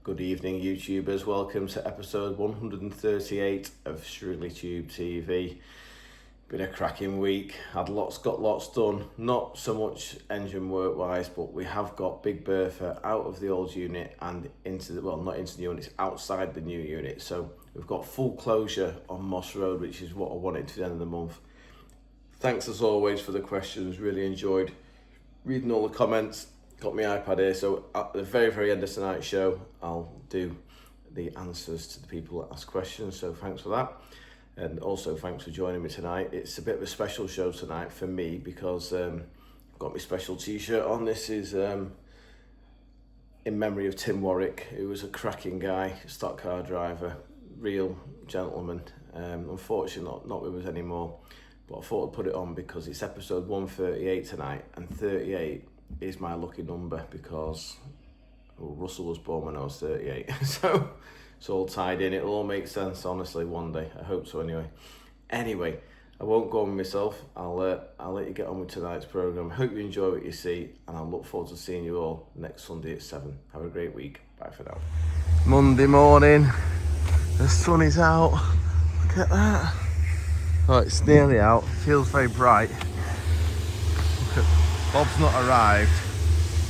Good evening, YouTubers. Welcome to episode 138 of Shrigleytube Tv. Been a cracking week. Got lots done. Not so much engine work wise, but we have got Big Ber out of the old unit and into the, well, not into the unit, it's outside the new unit. So we've got full closure on Moss Road, which is what I wanted to the end of the month. Thanks as always for the questions. Really enjoyed reading all the comments. Got my iPad here, so at the very end of tonight's show, I'll do the answers to the people that ask questions, so thanks for that. And also thanks for joining me tonight. It's a bit of a special show tonight for me because I've got my special t-shirt on. This is in memory of Tim Warwick, who was a cracking guy, stock car driver, real gentleman. Unfortunately not with us anymore, but I thought I'd put it on because it's episode 138 tonight, and 38 is my lucky number because Russell was born when I was 38. So it's all tied in. It'll all make sense, honestly, one day. I hope so anyway. I won't go on with myself. I'll let you get on with tonight's programme. Hope you enjoy what you see, and I'll look forward to seeing you all next Sunday at 7. Have a great week. Bye for now. Monday morning. The sun is out. Look at that. Oh, it's nearly out. It feels very bright. Bob's not arrived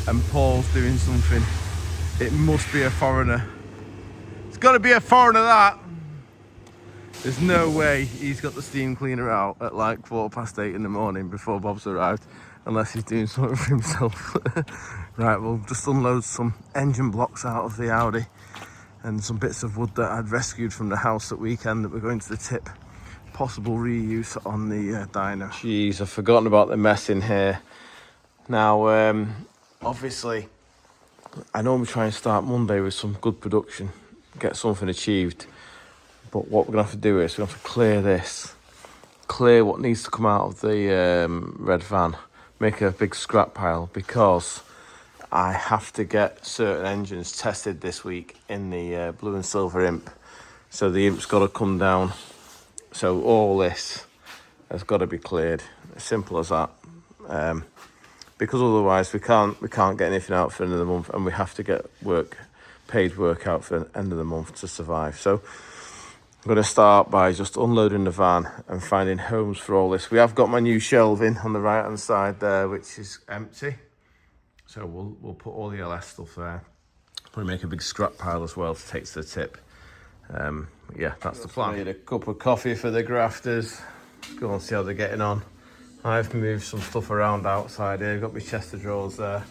and Paul's doing something. It must be a foreigner. It's got to be a foreigner, that. There's no way he's got the steam cleaner out at like 8:15 in the morning before Bob's arrived, unless he's doing something for himself. Right, we'll just unload some engine blocks out of the Audi and some bits of wood that I'd rescued from the house at weekend that we're going to the tip. Possible reuse on the Dyno. Jeez, I've forgotten about the mess in here. Now, obviously, I normally try and start Monday with some good production, get something achieved. But what we're going to have to do is we're going to have to clear this, clear what needs to come out of the red van, make a big scrap pile, because I have to get certain engines tested this week in the blue and silver Imp. So the Imp's got to come down. So all this has got to be cleared. As simple as that. Because otherwise we can't get anything out for the end of the month, and we have to get paid work out for the end of the month to survive. So I'm going to start by just unloading the van and finding homes for all this. We have got my new shelving on the right hand side there, which is empty. So we'll put all the LS stuff there. Probably make a big scrap pile as well to take to the tip. Yeah, that's the plan. Need a cup of coffee for the grafters. Go and see how they're getting on. I've moved some stuff around outside here. Got my chest of drawers there.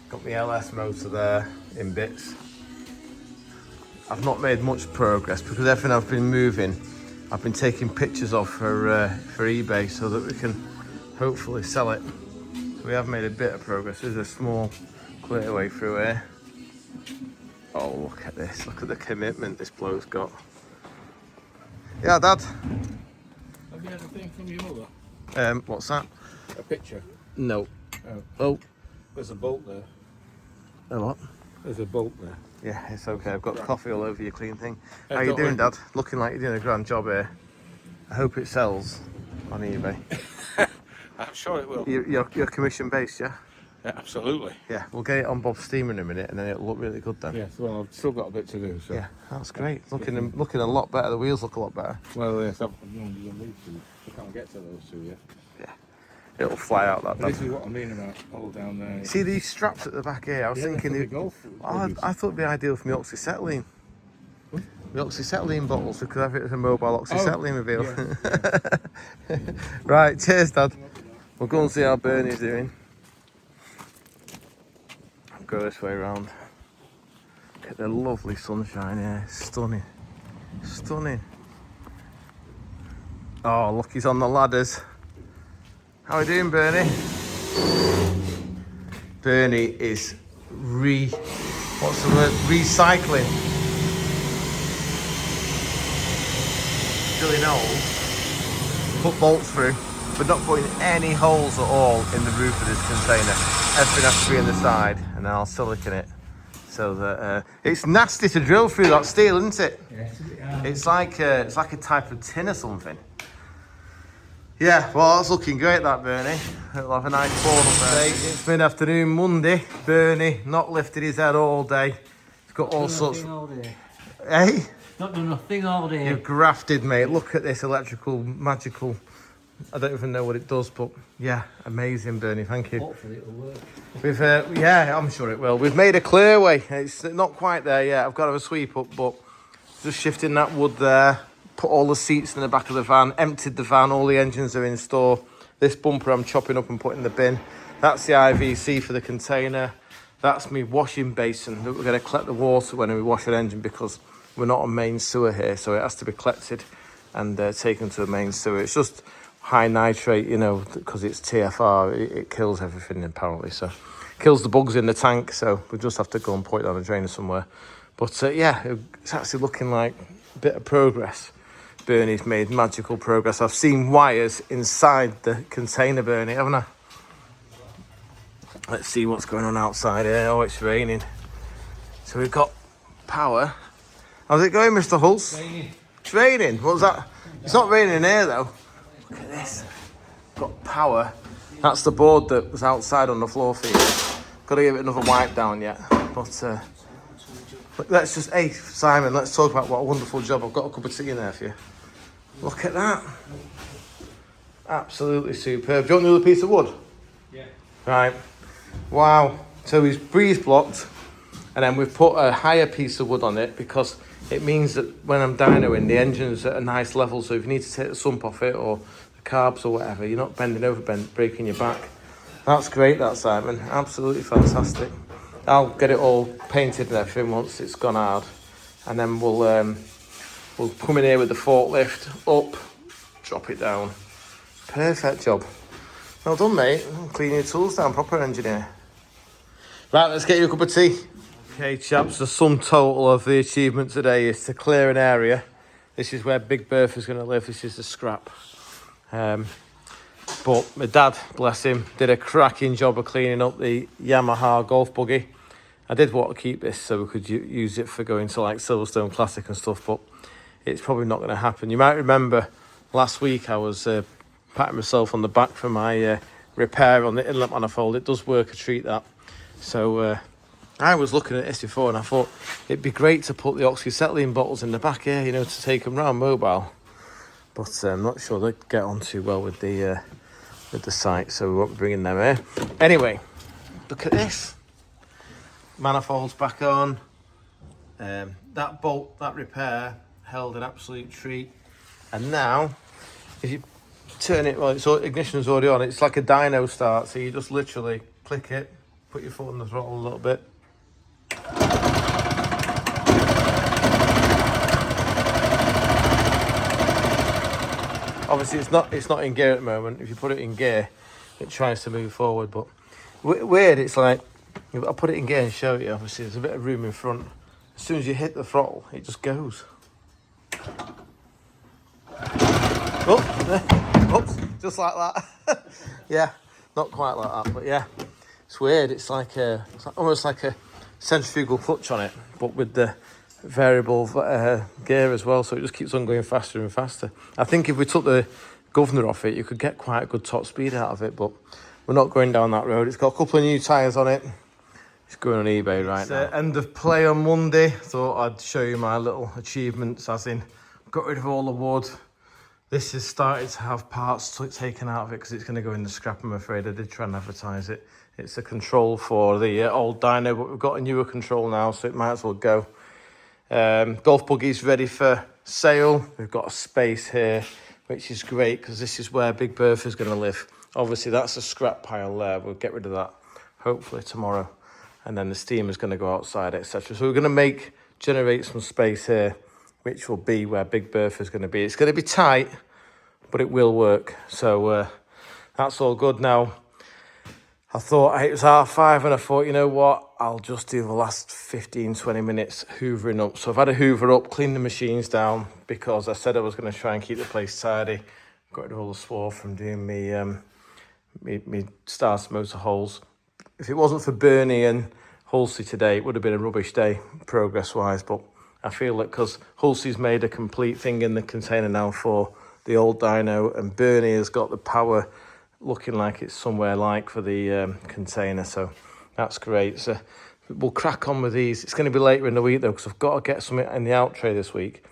Got my LS motor there in bits. I've not made much progress because everything I've been moving, I've been taking pictures of for eBay so that we can hopefully sell it. So we have made a bit of progress. There's a small clearway through here. Oh, look at this. Look at the commitment this bloke's got. Yeah, Dad. Have you had a thing from your mother? What's that? A picture? No. Oh. There's a bolt there. A what? There's a bolt there. Yeah, it's okay. I've got coffee all over your clean thing. How you doing, Dad? Looking like you're doing a grand job here. I hope it sells on eBay. I'm sure it will. You're commission based, yeah? Yeah, absolutely. Yeah, we'll get it on Bob's steamer in a minute, and then it'll look really good then. Yes, well, I've still got a bit to do. So. Yeah, that's great. Looking a lot better. The wheels look a lot better. Well, yes, I can't get to those two yet. Yeah, it'll fly out that. This is what I mean about all down there. See these straps at the back here? I was thinking, I thought it'd be ideal for me oxyacetylene. The oxyacetylene bottles, because I think it's a mobile oxyacetylene reveal. Yeah. Right, cheers, Dad. We'll go and see how Bernie's doing. I'll go this way around. Look at the lovely sunshine here. Stunning. Stunning. Oh, look, he's on the ladders. How are you doing, Bernie? Bernie is recycling. Drilling holes, put bolts through, but not putting any holes at all in the roof of this container. Everything has to be in the side, and then I'll silicone it so that it's nasty to drill through that steel, isn't it? Yes, it's like a type of tin or something. Yeah, well, that's looking great, that, Bernie. It'll have a nice board up there. It's mid-afternoon Monday. Bernie not lifted his head all day. He's You've got all sorts. All day. Hey, Not done nothing all day. you've grafted, mate. Look at this electrical, magical. I don't even know what it does, but yeah, amazing, Bernie. Thank you. Hopefully it'll work. We've, yeah, I'm sure it will. We've made a clearway. It's not quite there yet. I've got to have a sweep up, but just shifting that wood there. Put all the seats in the back of the van. Emptied the van. All the engines are in store. This bumper I'm chopping up and putting in the bin. That's the IVC for the container. That's me washing basin that we're going to collect the water when we wash an engine because we're not on main sewer here, so it has to be collected and taken to the main sewer. It's just high nitrate, you know, because it's TFR, it kills everything apparently, so kills the bugs in the tank, so we just have to go and put it on a drainer somewhere. But yeah, it's actually looking like a bit of progress. Bernie's made magical progress. I've seen wires inside the container, Bernie, haven't I? Let's see what's going on outside here. Oh, it's raining. So we've got power. How's it going, Mr. Hulse? Raining. It's raining. What's that? It's not raining in here, though. Look at this. Got power. That's the board that was outside on the floor for you. Got to give it another wipe down yet. But look, let's just... Hey, Simon, let's talk about what a wonderful job. I've got a cup of tea in there for you. Look at that. Absolutely superb. Do you want another piece of wood? Yeah. Right. Wow. So he's breeze blocked, and then we've put a higher piece of wood on it because it means that when I'm dynoing, the engine's at a nice level, so if you need to take the sump off it or the carbs or whatever, you're not bending over, breaking your back. That's great, that, Simon. Absolutely fantastic. I'll get it all painted and everything once it's gone hard, and then we'll come in here with the forklift up, drop it down. Perfect job. Well done, mate. Clean your tools down, proper engineer. Right, let's get you a cup of tea. Okay, chaps, the sum total of the achievement today is to clear an area. This is where Big Ber is going to live. This is the scrap. But my dad, bless him, did a cracking job of cleaning up the Yamaha golf buggy. I did want to keep this so we could use it for going to like Silverstone Classic and stuff, but it's probably not going to happen. You might remember last week I was patting myself on the back for my repair on the inlet manifold. It does work a treat, that. So I was looking at this before and I thought it'd be great to put the oxyacetylene bottles in the back here, you know, to take them round mobile. But I'm not sure they'd get on too well with the site, so we won't be bringing them here. Anyway, look at this. Manifold's back on. That bolt, that repair, held an absolute treat. And now, if you turn it, well, it's ignition's already on. It's like a dyno start, so you just literally click it, put your foot on the throttle a little bit. Obviously, it's not in gear at the moment. If you put it in gear, it tries to move forward. But weird, it's like I'll put it in gear and show you. Obviously, there's a bit of room in front. As soon as you hit the throttle, it just goes. Oh, oops, just like that. Yeah, not quite like that, but yeah, it's weird. It's almost like a centrifugal clutch on it, but with the variable gear as well, so it just keeps on going faster and faster. I think if we took the governor off it, you could get quite a good top speed out of it, but we're not going down that road. It's got a couple of new tyres on it. It's going on eBay right now. End of play on Monday. Thought I'd show you my little achievements, as in got rid of all the wood. This has started to have parts taken out of it because it's going to go in the scrap, I'm afraid. I did try and advertise it. It's a control for the old dyno, but we've got a newer control now, so it might as well go. Golf buggy's ready for sale. We've got a space here, which is great because this is where Big Ber is going to live. Obviously, that's a scrap pile there. We'll get rid of that hopefully tomorrow. And then the steam is going to go outside, etc. So we're going to generate some space here, which will be where Big Ber is going to be. It's going to be tight, but it will work. So that's all good now. I thought it was 5:30 and I thought, you know what, I'll just do the last 15-20 minutes hoovering up. So I've had a hoover up, clean the machines down, because I said I was going to try and keep the place tidy. Got rid of all the swarf from doing me starter motor holes. If it wasn't for Bernie and Hulsey today, it would have been a rubbish day progress-wise, but I feel that because Hulsey's made a complete thing in the container now for the old dyno, and Bernie has got the power looking like it's somewhere like for the container, so that's great. So we'll crack on with these. It's going to be later in the week though, because I've got to get something in the out tray this week.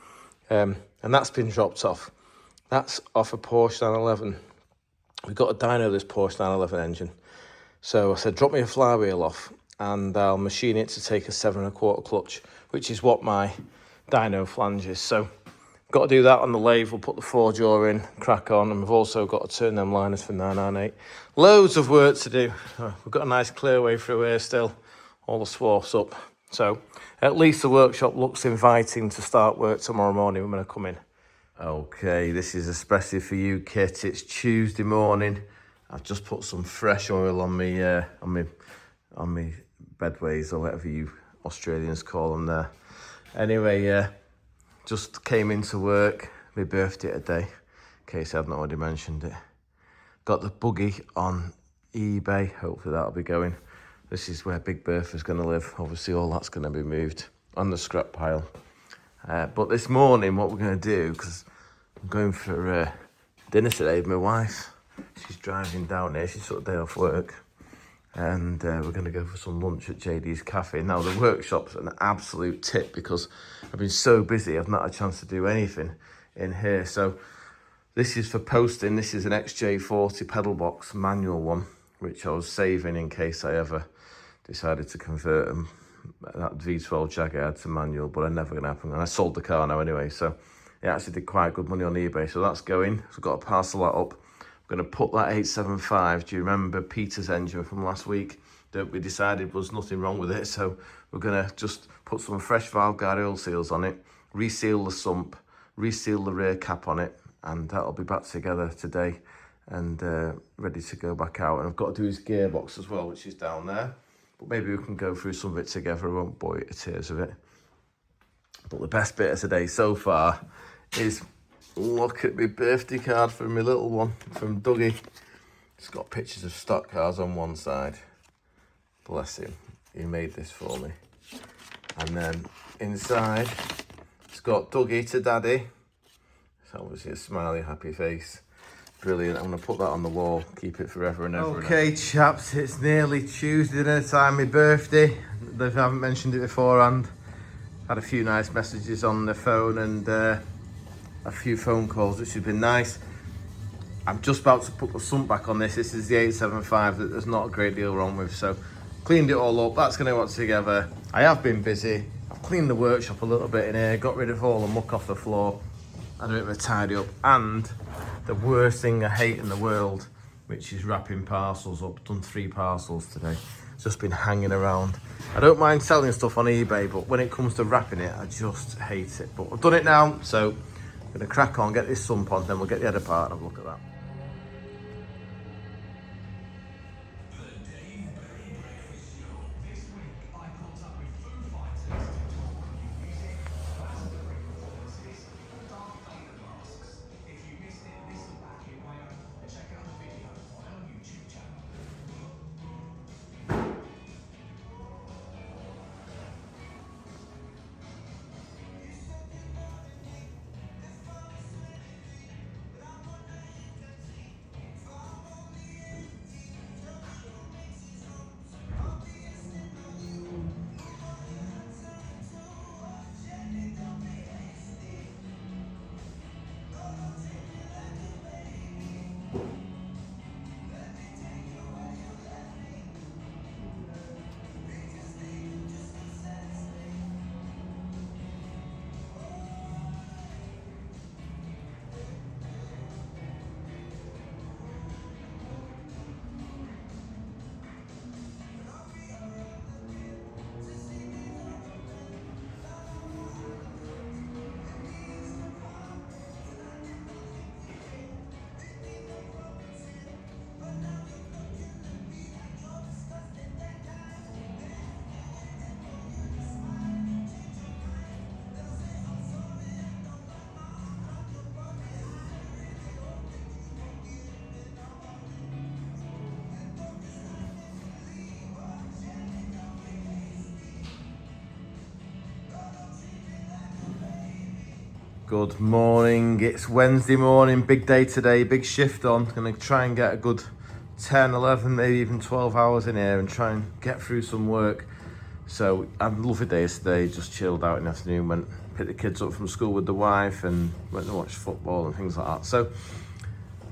And that's been dropped off. That's off a Porsche 911. We've got a dyno this Porsche 911 engine. So I said, drop me a flywheel off and I'll machine it to take a 7 1/4 clutch, which is what my dyno flange is. So got to do that on the lathe. We'll put the 4-jaw in, crack on, and we've also got to turn them liners for 998. Loads of work to do. We've got a nice clear way through here still, all the swarfs up. So at least the workshop looks inviting to start work tomorrow morning when I come in. Okay, this is especially for you, Kit. It's Tuesday morning. I've just put some fresh oil on me bedways, or whatever you Australians call them there. Anyway, just came into work. My birthday today, in case I haven't already mentioned it. Got the buggy on eBay. Hopefully that'll be going. This is where Big Ber is going to live. Obviously all that's going to be moved on the scrap pile. But this morning, what we're going to do, because I'm going for dinner today with my wife. She's driving down here. She's took a day off work. And we're going to go for some lunch at JD's Cafe. Now, the workshop's an absolute tip because I've been so busy, I've not had a chance to do anything in here. So this is for posting. This is an XJ40 pedal box manual one, which I was saving in case I ever decided to convert them, that V12 Jag I had to manual, but it's never going to happen. And I sold the car now anyway, so it actually did quite good money on eBay. So that's going. So I've got to parcel that up. I'm going to put that 875. Do you remember Peter's engine from last week that we decided was nothing wrong with it? So we're going to just put some fresh valve guide oil seals on it, reseal the sump, reseal the rear cap on it, and that'll be back together today and ready to go back out. And I've got to do his gearbox as well, which is down there. But maybe we can go through some of it together. I won't bore you to tears of it. But the best bit of today so far is look at my birthday card from my little one, from Dougie. It's got pictures of stock cars on one side. Bless him. He made this for me. And then inside, it's got Dougie to Daddy. It's obviously a smiley, happy face. Brilliant. I'm going to put that on the wall, keep it forever and ever. Okay, chaps, it's nearly Tuesday dinner time, my birthday. If I haven't mentioned it beforehand, had a few nice messages on the phone and a few phone calls, which has been nice. I'm just about to put the sump back on this. This is the 875 that there's not a great deal wrong with, so cleaned it all up. That's going to go together. I have been busy. I've cleaned the workshop a little bit in here, got rid of all the muck off the floor, had a bit of a tidy up, and the worst thing I hate in the world, which is wrapping parcels up. Done 3 parcels today. It's just been hanging around. I don't mind selling stuff on eBay, but when it comes to wrapping it, I just hate it. But I've done it now, so I'm going to crack on, get this sump on, then we'll get the other part and have a look at that. Good morning, it's Wednesday morning, big day today, big shift on. Gonna try and get a good 10, 11, maybe even 12 hours in here and try and get through some work. So I had a lovely day yesterday, just chilled out in the afternoon, went picked the kids up from school with the wife and went to watch football and things like that. So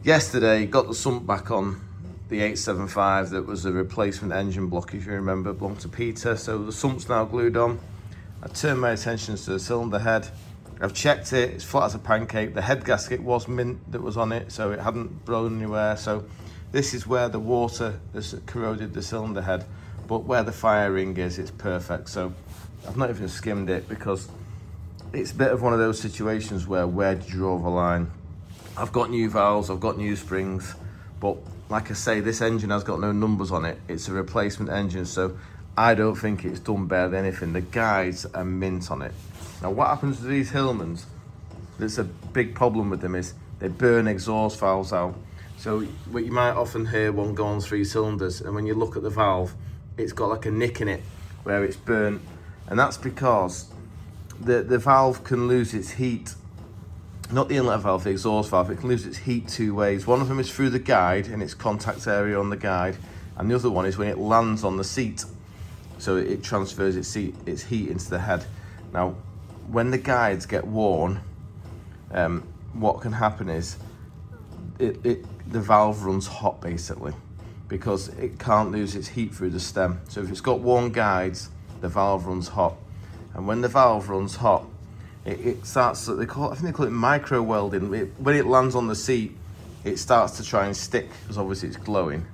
yesterday got the sump back on the 875 that was a replacement engine block, if you remember, belonged to Peter. So the sump's now glued on. I turned my attention to the cylinder head. I've checked it, it's flat as a pancake. The head gasket was mint that was on it, so it hadn't blown anywhere. So this is where the water has corroded the cylinder head, but where the fire ring is, it's perfect. So I've not even skimmed it because it's a bit of one of those situations where do you draw the line? I've got new valves, I've got new springs, but like I say, this engine has got no numbers on it. It's a replacement engine, so I don't think it's done better than anything. The guides are mint on it. Now what happens to these Hillmans, that's a big problem with them, is they burn exhaust valves out. So what you might often hear one go on 3 cylinders, and when you look at the valve, it's got like a nick in it where it's burnt. And that's because the valve can lose its heat. Not the inlet valve, the exhaust valve. It can lose its heat 2 ways. One of them is through the guide in its contact area on the guide, and the other one is when it lands on the seat. So it transfers its heat into the head. Now, when the guides get worn, what can happen is the valve runs hot basically, because it can't lose its heat through the stem. So if it's got worn guides, the valve runs hot. And when the valve runs hot, it starts, I think they call it micro welding. When it lands on the seat, it starts to try and stick, because obviously it's glowing.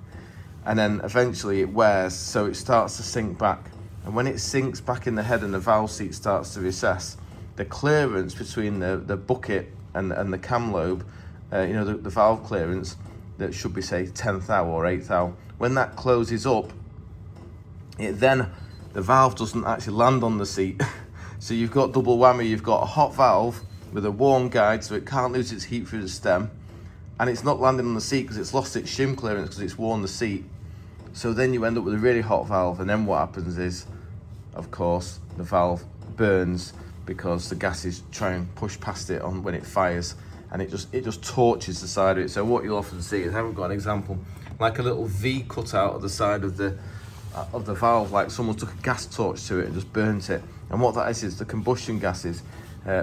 And then eventually it wears, so it starts to sink back. And when it sinks back in the head and the valve seat starts to recess, the clearance between the bucket and the cam lobe, the valve clearance, that should be, say, 10th thou or 8th thou, when that closes up, the valve doesn't actually land on the seat. So you've got double whammy. You've got a hot valve with a warm guide, so it can't lose its heat through the stem, and it's not landing on the seat because it's lost its shim clearance because it's worn the seat. So then you end up with a really hot valve, and then what happens is, of course, the valve burns because the gases try and push past it on when it fires, and it just torches the side of it. So what you'll often see is, I haven't got an example, like a little V cut out of the side of the valve, like someone took a gas torch to it and just burnt it. And what that is the combustion gases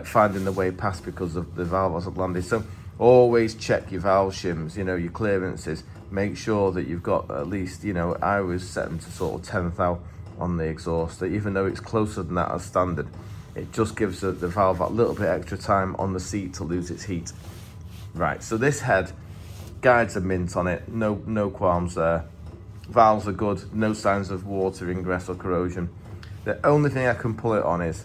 finding the way past because of the valve hasn't landed. So always check your valve shims, your clearances. Make sure that you've got at least, I always set them to sort of 10th thou on the exhaust, that even though it's closer than that as standard, it just gives the valve that little bit extra time on the seat to lose its heat. Right, so this head, guides are mint on it, no qualms there. Valves are good, no signs of water ingress or corrosion. The only thing I can pull it on is,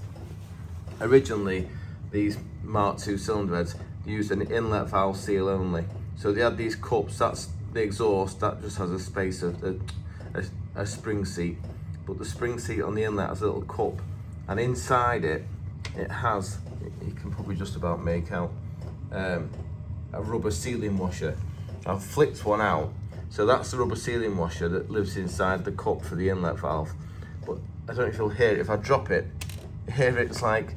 originally these Mark II cylinder heads used an inlet valve seal only. So they had these cups, that's the exhaust, that just has a space of a spring seat. But the spring seat on the inlet has a little cup, and inside it has, you can probably just about make out, a rubber sealing washer. I've flipped one out, so that's the rubber sealing washer that lives inside the cup for the inlet valve. But I don't know if you'll hear it. If I drop it, it's like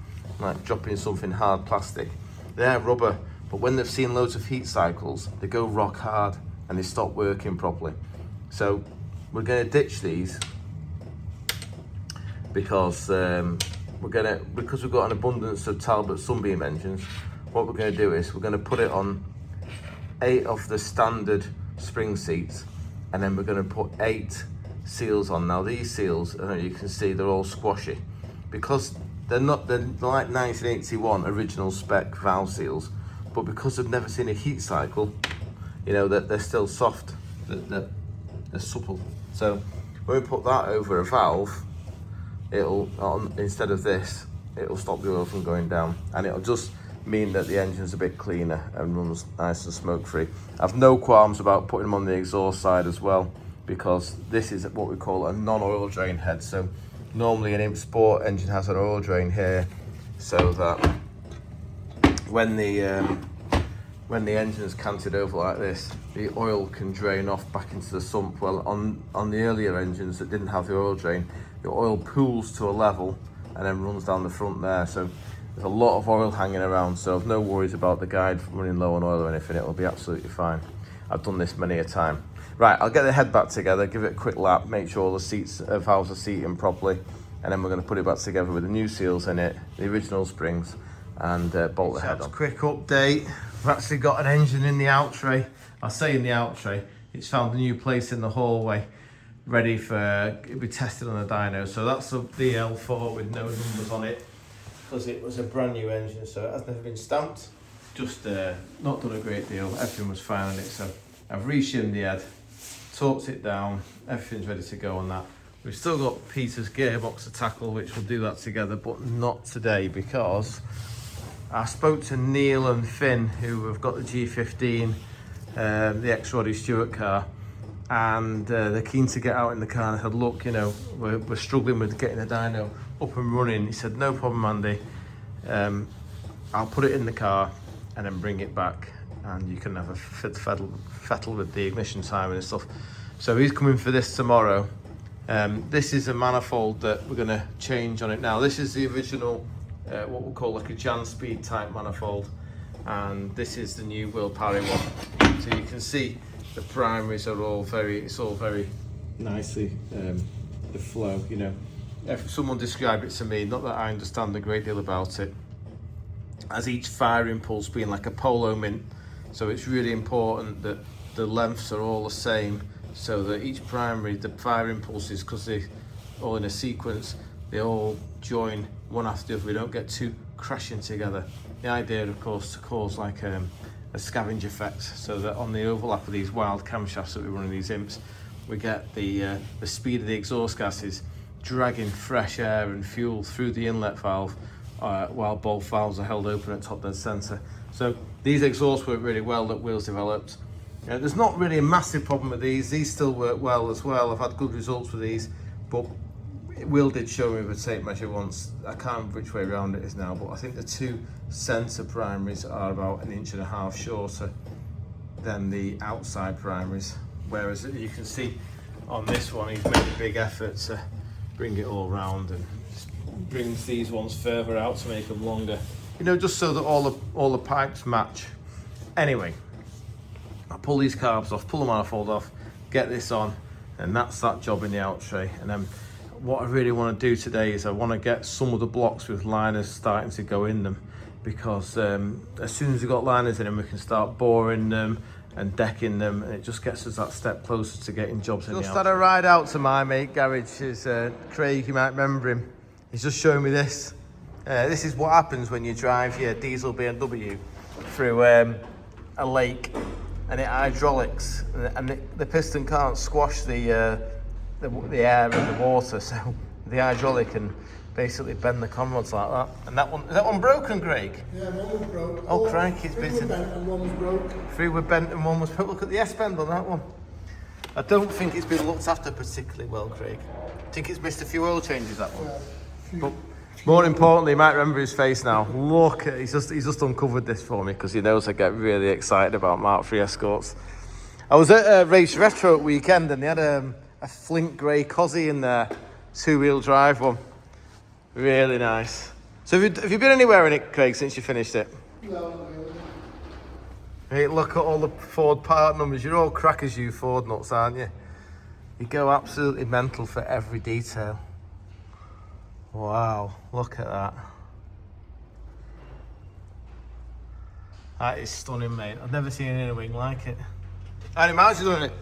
dropping something hard plastic. They're rubber, but when they've seen loads of heat cycles, they go rock hard and they stop working properly. So we're going to ditch these because because we've got an abundance of Talbot Sunbeam engines. What we're going to do is we're going to put it on 8 of the standard spring seats, and then we're going to put 8 seals on. Now these seals, you can see they're all squashy because they're like 1981 original spec valve seals, but because they've never seen a heat cycle, that they're still soft, they're supple. So when we put that over a valve, instead of this, it'll stop the oil from going down, and it'll just mean that the engine's a bit cleaner and runs nice and smoke free. I've no qualms about putting them on the exhaust side as well, because this is what we call a non-oil drain head. So normally an Imp Sport engine has an oil drain here, so that when the engine's canted over like this, the oil can drain off back into the sump. Well, on the earlier engines that didn't have the oil drain, the oil pools to a level and then runs down the front there. So there's a lot of oil hanging around, so I've no worries about the guide running low on oil or anything. It'll be absolutely fine. I've done this many a time. Right, I'll get the head back together, give it a quick lap, make sure all the valves are seating properly, and then we're going to put it back together with the new seals in it, the original springs, and bolt the head on. Quick update. We've actually got an engine in the out tray. I say in the out tray. It's found a new place in the hallway, ready for it'll be tested on a dyno. So that's a DL4 with no numbers on it, because it was a brand new engine, so it has never been stamped. Just not done a great deal. Everything was fine on it, so I've reshimmed the head, torqued it down. Everything's ready to go on that. We've still got Peter's gearbox to tackle, which we'll do that together, but not today, because I spoke to Neil and Finn, who have got the G15, the ex-Roddy Stewart car, and they're keen to get out in the car. And I said, look, you know, we're struggling with getting the dyno up and running. He said, no problem, Andy. I'll put it in the car and then bring it back, and you can have a fettle with the ignition timing and stuff. So he's coming for this tomorrow. This is a manifold that we're going to change on it now. This is the original, what we'll call like a Jan Speed type manifold, and this is the new Will Parry one. So you can see the primaries are all it's all very nicely, the flow, you know. If someone described it to me, not that I understand a great deal about it, as each fire impulse being like a polo mint. So it's really important that the lengths are all the same, so that each primary, the fire impulses, because they're all in a sequence, they all join one after the other. We don't get two crashing together. The idea, of course, to cause like a scavenge effect, so that on the overlap of these wild camshafts that we run in these imps, we get the speed of the exhaust gases dragging fresh air and fuel through the inlet valve, while both valves are held open at top dead centre. So these exhausts work really well that Will's developed. There's not really a massive problem with these. These still work well as well. I've had good results with these, but Will did show me with a tape measure once. I can't remember which way around it is now, but I think the two centre primaries are about 1.5 inches shorter than the outside primaries. Whereas you can see on this one, he's made a big effort to bring it all round and brings these ones further out to make them longer. You know, just so that all the pipes match. Anyway, I pull these carbs off, pull the manifold off, get this on, and that's that job in the out tray. And then what I really want to do today is I want to get some of the blocks with liners starting to go in them, because as soon as we've got liners in them, we can start boring them and decking them, and it just gets us that step closer to getting jobs in the out tray. Just had a ride out to my mate garage. Is Craig, you might remember him. He's just showing me this. This is what happens when you drive your diesel BMW through a lake, and it hydraulics, and the piston can't squash the air and the water, so the hydraulic can basically bend the conrods like that. And is that one broken, Greg? Yeah, one was broke. Oh, crikey, it's bitten. 3 were bent and 1 was broke. 3 were bent and 1 was broke. Look at the S-bend on that one. I don't think it's been looked after particularly well, Craig. I think it's missed a few oil changes, that one. But more importantly, you might remember his face now. Look, he's just uncovered this for me, because he knows I get really excited about Mark III Escorts. I was at Race Retro at weekend, and they had a flint grey Cosy in there, 2-wheel drive one. Really nice. So have you been anywhere in it, Craig, since you finished it? No, not really. Hey, look at all the Ford part numbers. You're all crackers, you Ford nuts, aren't you? You go absolutely mental for every detail. Wow, look at that. That is stunning, mate. I've never seen any wing like it. How many miles you doing it?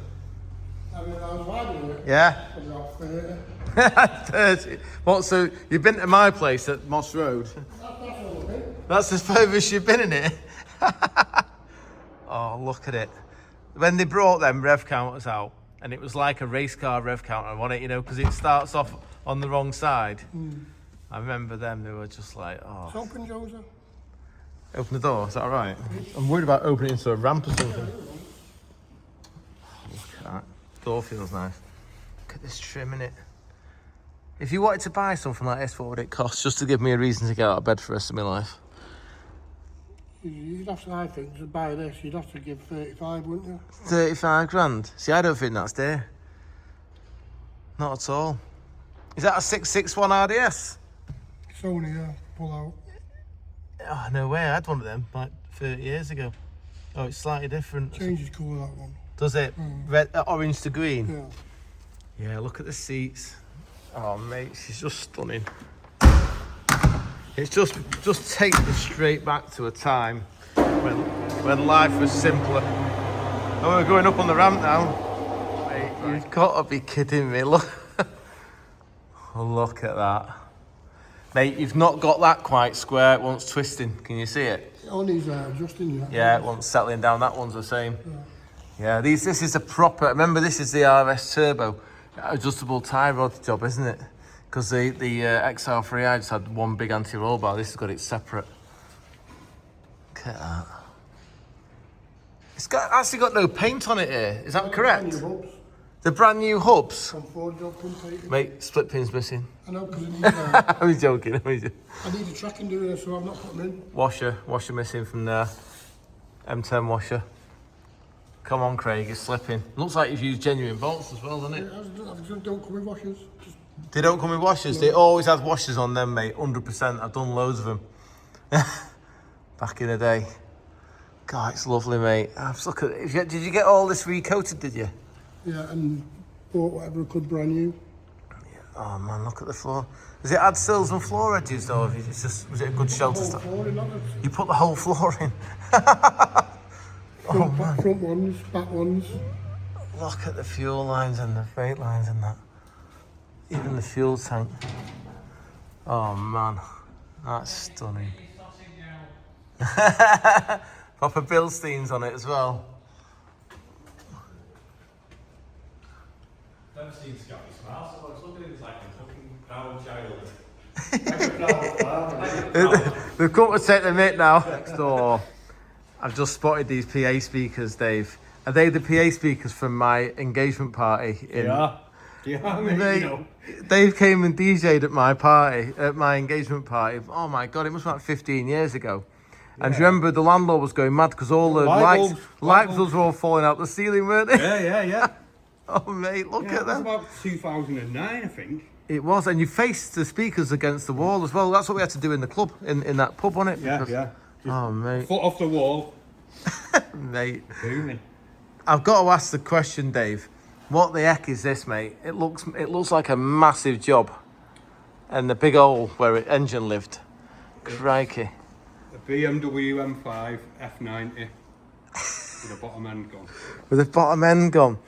I mean, I was riding it. Yeah? About 30. 30. What, so you've been to my place at Moss Road? That's all of it. That's as furthest you've been in it? Oh, look at it. When they brought them rev counters out, and it was like a race car rev counter, wasn't it? You know, because it starts off on the wrong side. I remember them, they were just like, oh. It's open, Joseph. Open the door, is that all right? I'm worried about opening into a ramp or something. Look at that. Door feels nice. Look at this trim in it. If you wanted to buy something like this, what would it cost? Just to give me a reason to get out of bed for the rest of my life. You'd have to, I think, to buy this, you'd have to give 35, wouldn't you? 35 grand? See, I don't think that's dear. Not at all. Is that a 661 RDS? Sony, yeah, pull out. Oh, no way. I had one of them like 30 years ago. Oh, it's slightly different. Changes colour, that one. Does it? Red, orange to green? Yeah. Yeah, look at the seats. Oh mate, she's just stunning. It's just takes me straight back to a time when life was simpler. Oh, we're going up on the ramp now. Mate, you've got to be kidding me. Look. Look at that. Mate, you've not got that quite square. It wants twisting. Can you see it? It all needs adjusting, yeah. Yeah, it wants settling down. That one's the same. Yeah, this is a proper... Remember, this is the RS Turbo adjustable tie rod job, isn't it? Because the XR3i just had one big anti-roll bar. This has got it separate. Look at that. It's actually got no paint on it here. Is that correct? The brand new hubs? Mate, split pin's missing. I know, because I'm joking. I need a tracking doing this, so I'm not putting them in. Washer missing from there. M10 washer. Come on, Craig, it's slipping. Looks like you've used genuine bolts as well, doesn't it? Yeah, don't come with washers. They don't come with washers? No. They always had washers on them, mate, 100%. I've done loads of them. Back in the day. God, it's lovely, mate. Look at it. Did you get all this recoated, did you? Yeah, and bought whatever I could brand new. Yeah. Oh, man, look at the floor. Does it add sills and floor edges, though? Was it a good shelter stuff? You put the whole floor in? Front ones, back ones. Look at the fuel lines and the freight lines and that. Even the fuel tank. Oh man, that's stunning. Proper Bilsteins on it as well. Never seen Scotty smile, so I was looking at it like a fucking proud child. They've come to take the mitt now. Next door. I've just spotted these PA speakers, Dave. Are they the PA speakers from my engagement party? Yeah, mate. Dave came and DJ'd at my party, at my engagement party. Oh my God, it must have been like 15 years ago. Yeah. And do you remember the landlord was going mad because all the light bulbs were all falling out the ceiling, weren't they? Yeah. Oh mate, look at them. It was about 2009, I think. It was, and you faced the speakers against the wall as well. That's what we had to do in the club, in that pub, wasn't it? Yeah. Oh mate. Foot off the wall. Mate. Booming. I've got to ask the question, Dave. What the heck is this, mate? It looks like a massive job. And the big hole where the engine lived. Crikey. A BMW M5 F90 with a bottom end gone. With the bottom end gone.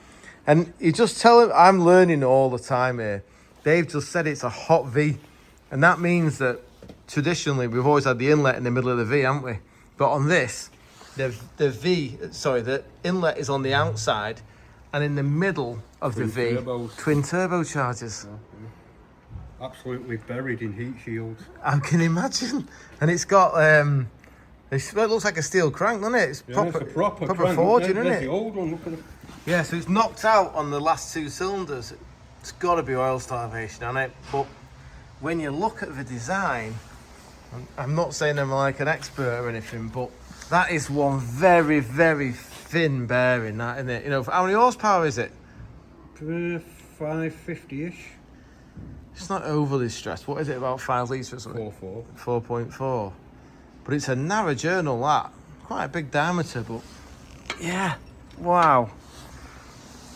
And you just tell him, I'm learning all the time here. Dave just said it's a hot V. And that means that traditionally we've always had the inlet in the middle of the V, haven't we? But on this, the inlet is on the outside, and in the middle of the V, twin turbochargers. Yeah. Absolutely buried in heat shields. I can imagine. And it's got, it looks like a steel crank, doesn't it? It's proper crank. forging, isn't it? The old one, look at it. Yeah, so it's knocked out on the last two cylinders. It's got to be oil starvation on it. But when you look at the design, I'm not saying I'm like an expert or anything, but that is one very, very thin bearing, that, isn't it? You know, how many horsepower is it? 550-ish. It's not overly stressed. What is it, about 5 litres or something? 4.4. But it's a narrow journal, that. Quite a big diameter, but yeah, wow.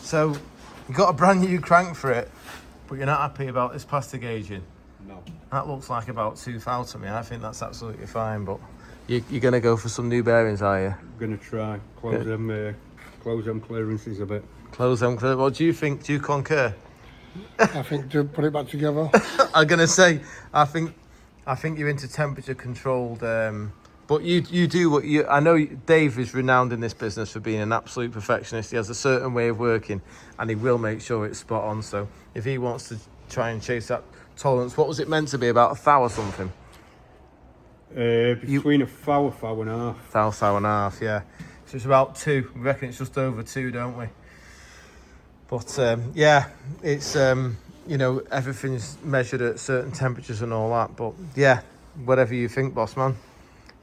So, you got a brand new crank for it, but you're not happy about this plastic gauging? No. That looks like about 2,000 to me. I think that's absolutely fine, but you're going to go for some new bearings, are you? Going to try. Close them clearances a bit. Close them clearances. What do you think? Do you concur? I think to put it back together. I'm going to say, I think you're into temperature controlled, but you do what you... I know Dave is renowned in this business for being an absolute perfectionist. He has a certain way of working, and he will make sure it's spot on. So if he wants to try and chase that tolerance, what was it meant to be, about 1 thou or something? Between a thou and a half. Thou and a half, yeah. So it's about 2. We reckon it's just over 2, don't we? But yeah, it's you know, everything's measured at certain temperatures and all that. But yeah, whatever you think, boss man.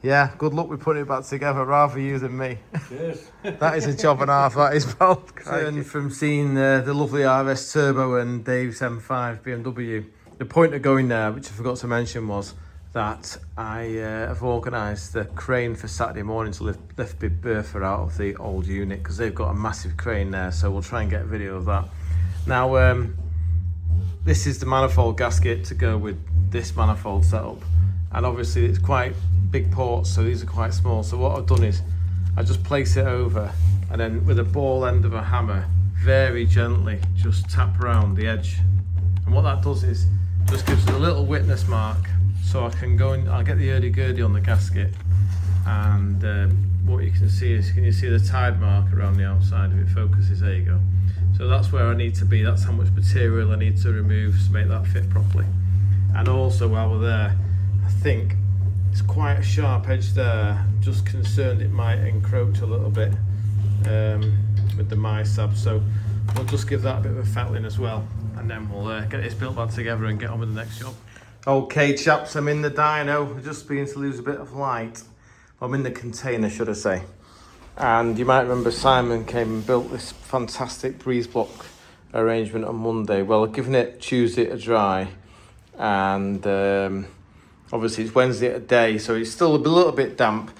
Yeah, good luck with putting it back together, rather you than me. Cheers. That is a job and a half, that is, pal. And from seeing the lovely RS Turbo and Dave's M5 BMW, the point of going there, which I forgot to mention, was that I have organised the crane for Saturday morning to lift Big Ber out of the old unit, because they've got a massive crane there, so we'll try and get a video of that. Now, this is the manifold gasket to go with this manifold setup, and obviously it's quite big ports, so these are quite small. So what I've done is I just place it over, and then with a ball end of a hammer, very gently just tap around the edge. And what that does is just gives it a little witness mark, so I can go and I'll get the hurdy-gurdy on the gasket, and what you can see is, can you see the tide mark around the outside? If it focuses, there you go. So that's where I need to be, that's how much material I need to remove to make that fit properly. And also while we're there, I think it's quite a sharp edge there. I'm just concerned it might encroach a little bit with the MySab, so we'll just give that a bit of a fettling as well, and then we'll get this built back together and get on with the next job. Okay chaps, I'm in the dyno, just beginning to lose a bit of light. I'm in the container, should I say. And you might remember Simon came and built this fantastic breeze block arrangement on Monday. Well, I've given it Tuesday to dry, and obviously it's Wednesday at a day, so it's still a little bit damp.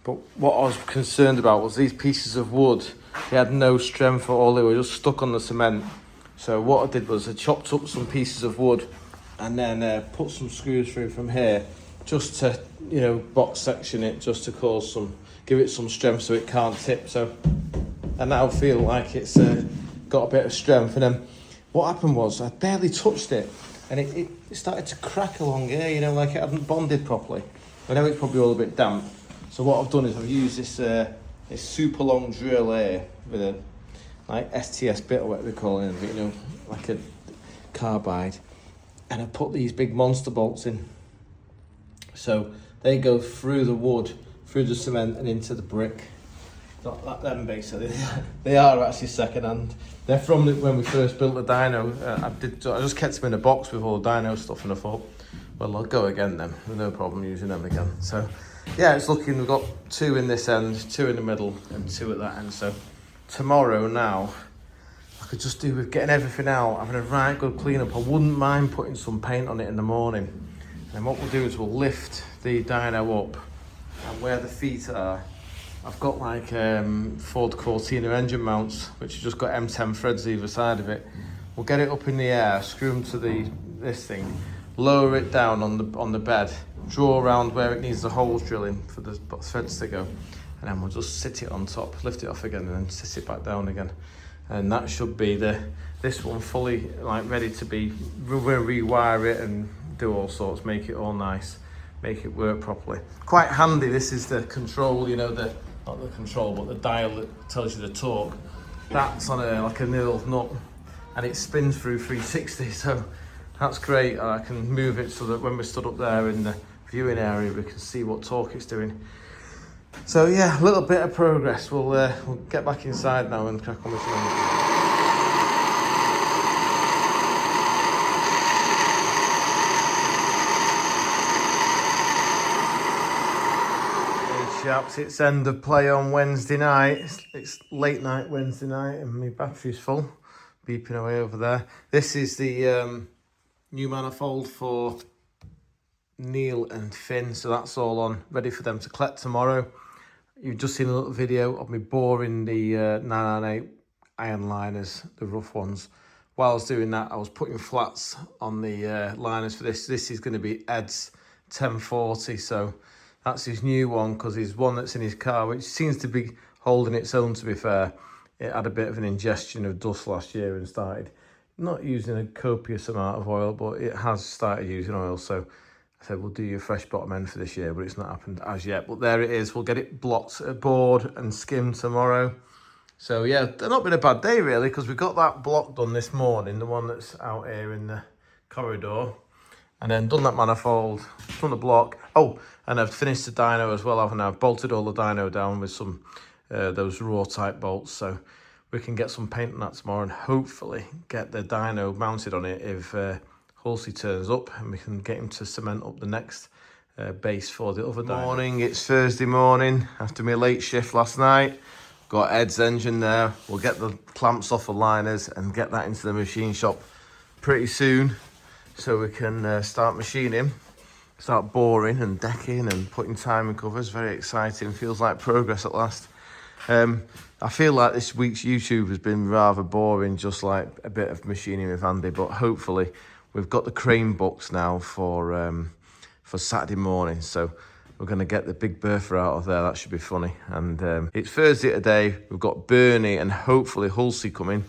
But what I was concerned about was these pieces of wood, they had no strength at all, they were just stuck on the cement. So what I did was I chopped up some pieces of wood and then put some screws through from here, just to, you know, box section it, just to cause some, give it some strength so it can't tip. So I now feel like it's got a bit of strength. And then what happened was I barely touched it, and it started to crack along here, you know, like it hadn't bonded properly. I know it's probably all a bit damp. So what I've done is I've used this super long drill here with a like STS bit or whatever we call it, you know, like a carbide, and I put these big monster bolts in. So they go through the wood, through the cement and into the brick. Not that them basically. They are actually second hand. They're from when we first built the dyno. I just kept them in a box with all the dyno stuff, and I thought, well, I'll go again then. No problem using them again. So yeah, it's looking, we've got 2 in this end, 2 in the middle, and 2 at that end. So tomorrow now, I could just do with getting everything out, having a right good clean up. I wouldn't mind putting some paint on it in the morning. And what we'll do is we'll lift the dyno up, and where the feet are, I've got like Ford Cortina engine mounts, which have just got M10 threads either side of it. We'll get it up in the air, screw them to this thing, lower it down on the bed, draw around where it needs the holes drilling for the threads to go, and then we'll just sit it on top, lift it off again, and then sit it back down again. And that should be this one fully like ready to be. We'll rewire it and do all sorts, make it all nice, make it work properly. Quite handy. This is the control, you know, not the control, but the dial that tells you the torque. That's on like a nil nut, and it spins through 360. So that's great. I can move it so that when we're stood up there in the viewing area, we can see what torque it's doing. So yeah, a little bit of progress. We'll get back inside now and crack on with some. Chaps, it's end of play on Wednesday night. It's late night Wednesday night, and my battery's full, beeping away over there. This is the new manifold for Neil and Finn, so that's all on, ready for them to collect tomorrow. You've just seen a little video of me boring the 998 iron liners, the rough ones. While I was doing that, I was putting flats on the liners for this. This is going to be Ed's 1040, so that's his new one, because he's one that's in his car, which seems to be holding its own, to be fair. It had a bit of an ingestion of dust last year and started not using a copious amount of oil, but it has started using oil. So I said, we'll do your fresh bottom end for this year, but it's not happened as yet. But there it is. We'll get it blocked, bored and skimmed tomorrow. So yeah, it's not been a bad day really, because we got that block done this morning, the one that's out here in the corridor. And then done that manifold, done the block. Oh, and I've finished the dyno as well, haven't I? I've bolted all the dyno down with some those raw type bolts, so we can get some paint on that tomorrow and hopefully get the dyno mounted on it if Halsey turns up, and we can get him to cement up the next base for the other dyno. Morning, it's Thursday morning after my late shift last night. Got Ed's engine there. We'll get the clamps off the liners and get that into the machine shop pretty soon, so we can start machining, start boring and decking and putting timing covers. Very exciting, feels like progress at last. I feel like this week's YouTube has been rather boring, just like a bit of machining with Andy, but hopefully we've got the crane booked now for Saturday morning. So we're going to get the Big Ber out of there. That should be funny. And it's Thursday today. We've got Bernie and hopefully Hulsey coming.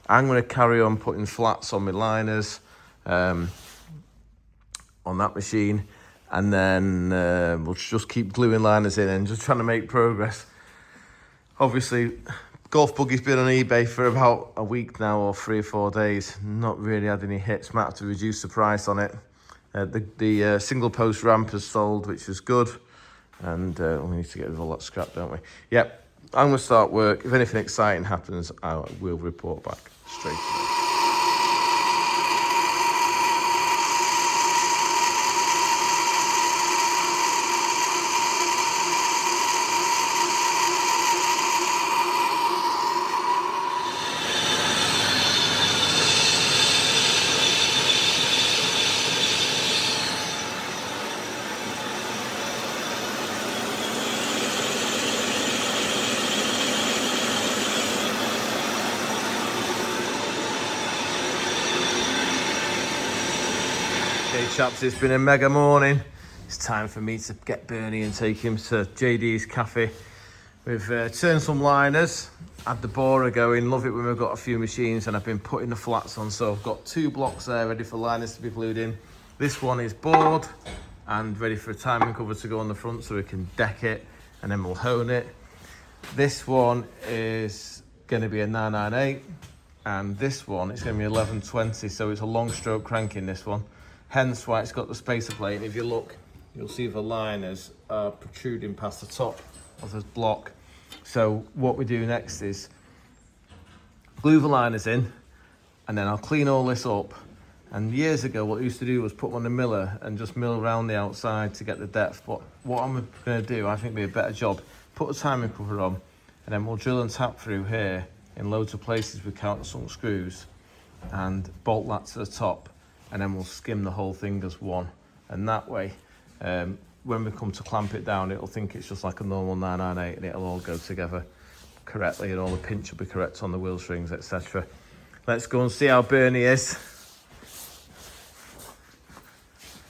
I'm going to carry on putting flats on my liners on that machine. And then we'll just keep gluing liners in and just trying to make progress. Obviously, golf buggy's been on eBay for about a week now, or 3 or 4 days. Not really had any hits. Might have to reduce the price on it. The single post ramp has sold, which is good. And we need to get rid of all that scrap, don't we? Yep, I'm going to start work. If anything exciting happens, I will report back straight away. Okay, chaps, it's been a mega morning. It's time for me to get Bernie and take him to JD's cafe. We've turned some liners, had the borer going. Love it when we've got a few machines, and I've been putting the flats on. So I've got 2 blocks there ready for liners to be glued in. This one is bored and ready for a timing cover to go on the front so we can deck it, and then we'll hone it. This one is going to be a 998, and this one is going to be 1120. So it's a long stroke crank in this one. Hence why it's got the spacer plate. And if you look, you'll see the liners are protruding past the top of the block. So what we do next is glue the liners in, and then I'll clean all this up. And years ago, what I used to do was put them on the miller and just mill around the outside to get the depth. But what I'm going to do, I think, be a better job, put a timing cover on, and then we'll drill and tap through here in loads of places with countersunk screws and bolt that to the top. And then we'll skim the whole thing as one. And that way, when we come to clamp it down, it'll think it's just like a normal 998, and it'll all go together correctly, and all the pinch will be correct on the wheel strings, etc. Let's go and see how Bernie is.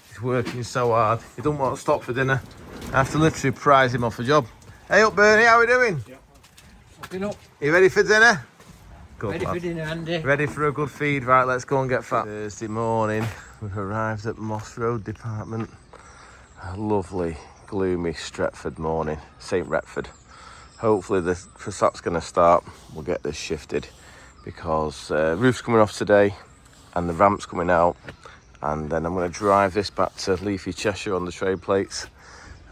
He's working so hard. He don't want to stop for dinner. I have to literally prize him off a job. Hey up, Bernie, how are we doing? Yep. Looking up. You ready for dinner? Good, Ready lad. for dinner, Andy. Ready for a good feed. Right, let's go and get fat. Thursday morning, we've arrived at Moss Road Department. A lovely, gloomy Stretford morning, St Retford. Hopefully the facet's going to start. We'll get this shifted because roof's coming off today and the ramp's coming out. And then I'm going to drive this back to leafy Cheshire on the trade plates.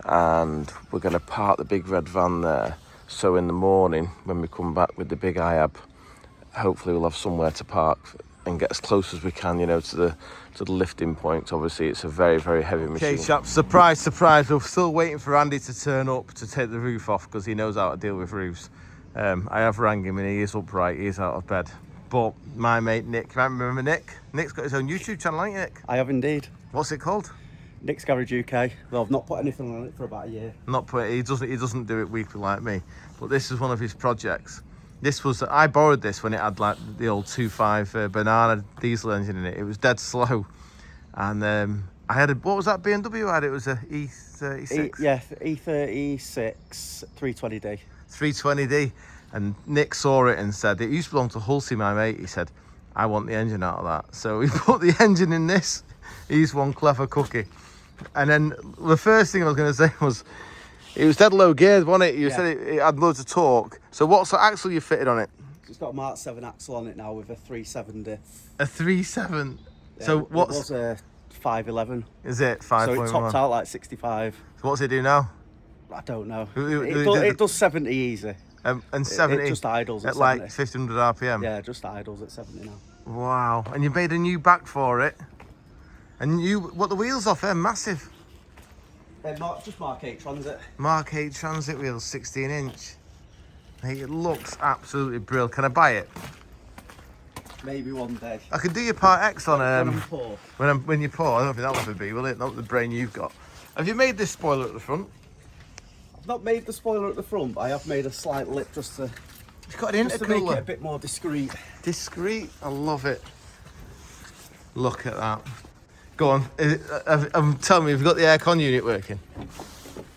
And we're going to park the big red van there. So in the morning, when we come back with the big IAB, hopefully we'll have somewhere to park and get as close as we can, you know, to the lifting point. Obviously, it's a very, very heavy machine. Okay, chaps, surprise, surprise. We're still waiting for Andy to turn up to take the roof off because he knows how to deal with roofs. I have rang him and he is upright, he is out of bed. But my mate Nick, remember Nick? Nick's got his own YouTube channel, ain't you, Nick? I have indeed. What's it called? Nick's Garage UK. Well, I've not put anything on it for about a year. He doesn't do it weekly like me. But this is one of his projects. I borrowed this when it had like the old 2.5 banana diesel engine in it. It was dead slow, and I had what was that BMW I had? It was a E36. E36 320D. 320D, and Nick saw it and said it used to belong to Hulsey, my mate. He said, I want the engine out of that, so he put the engine in this. He's one clever cookie. And then the first thing I was going to say was, it was dead low geared, wasn't it? You said it had loads of torque. So what's the axle you fitted on it? It's got a Mark 7 axle on it now with a 370. A 3.7. Yeah, so it what's... was a 511. Is it 5.1? So it topped out like 65. So what's it do now? I don't know. It does 70 easy. And 70? It just idles at 70. like 1500 RPM? Yeah, just idles at 70 now. Wow. And you made a new back for it? And what the wheels off there? Massive. Just Mark 8 Transit. Mark 8 Transit wheels, 16 inch. Hey, it looks absolutely brilliant. Can I buy it? Maybe one day. I could do your Part X on when I'm poor. When you're poor. I don't think that'll ever be, will it? Not the brain you've got. Have you made this spoiler at the front? I've not made the spoiler at the front, but I have made a slight lip just to It's got an make intercooler. it a bit more discreet. Discreet. I love it. Look at that. Go on. Tell me, have you got the aircon unit working?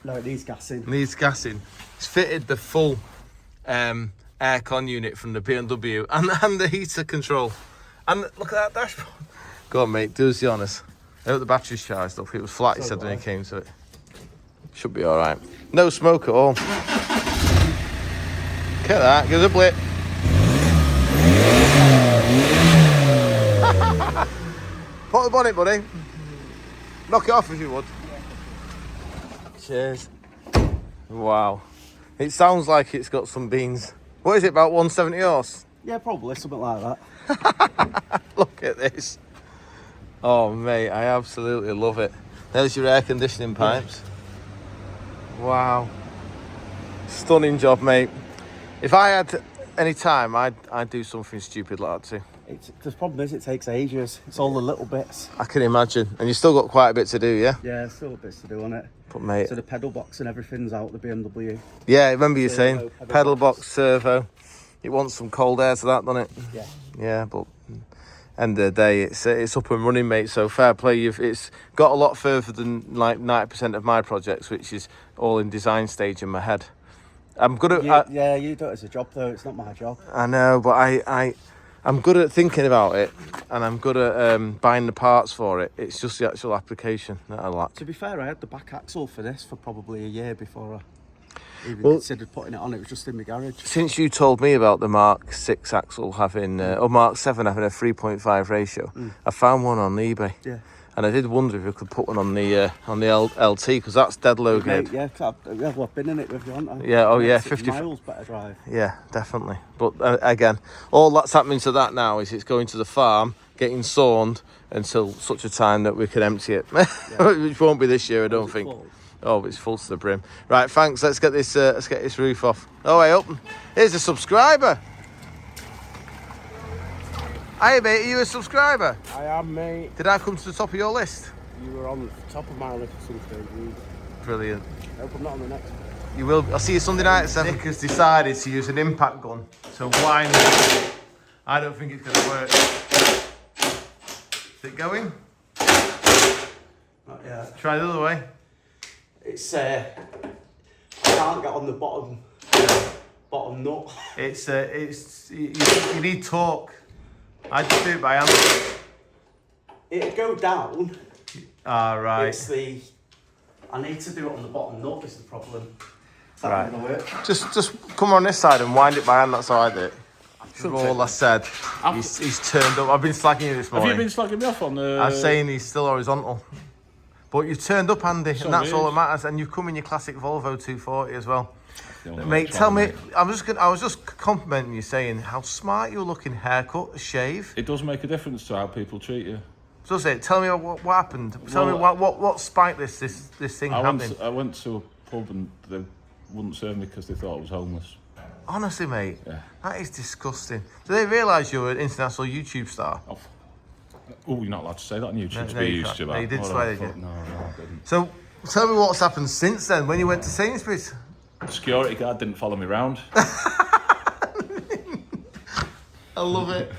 No, it needs gassing. Needs gassing. It's fitted the full aircon unit from the BMW and the heater control. And look at that dashboard. Go on, mate, do us the honours. I hope the battery's charged up. It was flat, he said when he came to it. Should be all right. No smoke at all. Look at that, give us a blip. Put the bonnet, buddy. Knock it off if you would. Cheers. Wow. It sounds like it's got some beans. What is it, about 170 horse? Yeah, probably, something like that. Look at this. Oh, mate, I absolutely love it. There's your air conditioning pipes. Wow. Stunning job, mate. If I had any time, I'd do something stupid like that too. The problem is it takes ages. It's all the little bits. I can imagine. And you've still got quite a bit to do, yeah? Yeah, still bits to do on it. But, mate... So the pedal box and everything's out, the BMW. Yeah, I remember you saying. Servo, Pedal box, servo. It wants some cold air to that, doesn't it? Yeah. Yeah, but... End of the day, it's up and running, mate. So fair play. It's got a lot further than like 90% of my projects, which is all in design stage in my head. I'm good at yeah, you do it as a job though. It's not my job. I know, but I'm good at thinking about it, and I'm good at buying the parts for it. It's just the actual application that I lack. To be fair, I had the back axle for this for probably a year before I even Well, considered putting it on. It was just in my garage. Since you told me about the Mark 6 axle having, or Mark 7 having a 3.5 ratio, I found one on eBay. Yeah. And I did wonder if we could put one on the LT, because that's dead low grade. Yeah, I've been in it with you, haven't I? Yeah, oh yeah, 50 miles better drive. Yeah, definitely. But again, all that's happening to that now is it's going to the farm, getting sawned until such a time that we can empty it. Which won't be this year, I don't think. Full? Oh, it's full to the brim. Right, thanks. Let's get this roof off. Oh, hey, up. Here's a subscriber. Hey, mate, are you a subscriber? I am, mate. Did I come to the top of your list? You were on the top of my list at some stage. Brilliant. I hope I'm not on the next one. You will. I'll see you Sunday night at 7. Nick has decided to use an impact gun to wind. I don't think it's going to work. Is it going? Not yet. Try the other way. It's I can't get on the bottom nut. It's you need torque. I just do it by hand. It'd go down. Ah, right. I need to do it on the bottom nut. Is the problem? Is that Right. gonna work? Just come on this side and wind it by hand. That's how I do it. All I said. He's turned up. I've been slagging you this morning. Have you been slagging me off on the... I'm saying he's still horizontal. But you've turned up, Andy, and that's all that matters. And you've come in your classic Volvo 240 as well. Mate, tell me, I was just complimenting you, saying how smart you're looking. Haircut, a shave. It does make a difference to how people treat you. Does it? Tell me what happened. Tell me what spiked this thing happening. I went to a pub and they wouldn't serve me because they thought I was homeless. Honestly, mate, Yeah. that is disgusting. Do they realise you're an international YouTube star? Oh, you're not allowed to say that on YouTube. No, Be you used can't. to that. No, you did What swear, the didn't fuck? you? No, I didn't. So, tell me what's happened since then, when you went to Sainsbury's. The security guard didn't follow me round. I love it.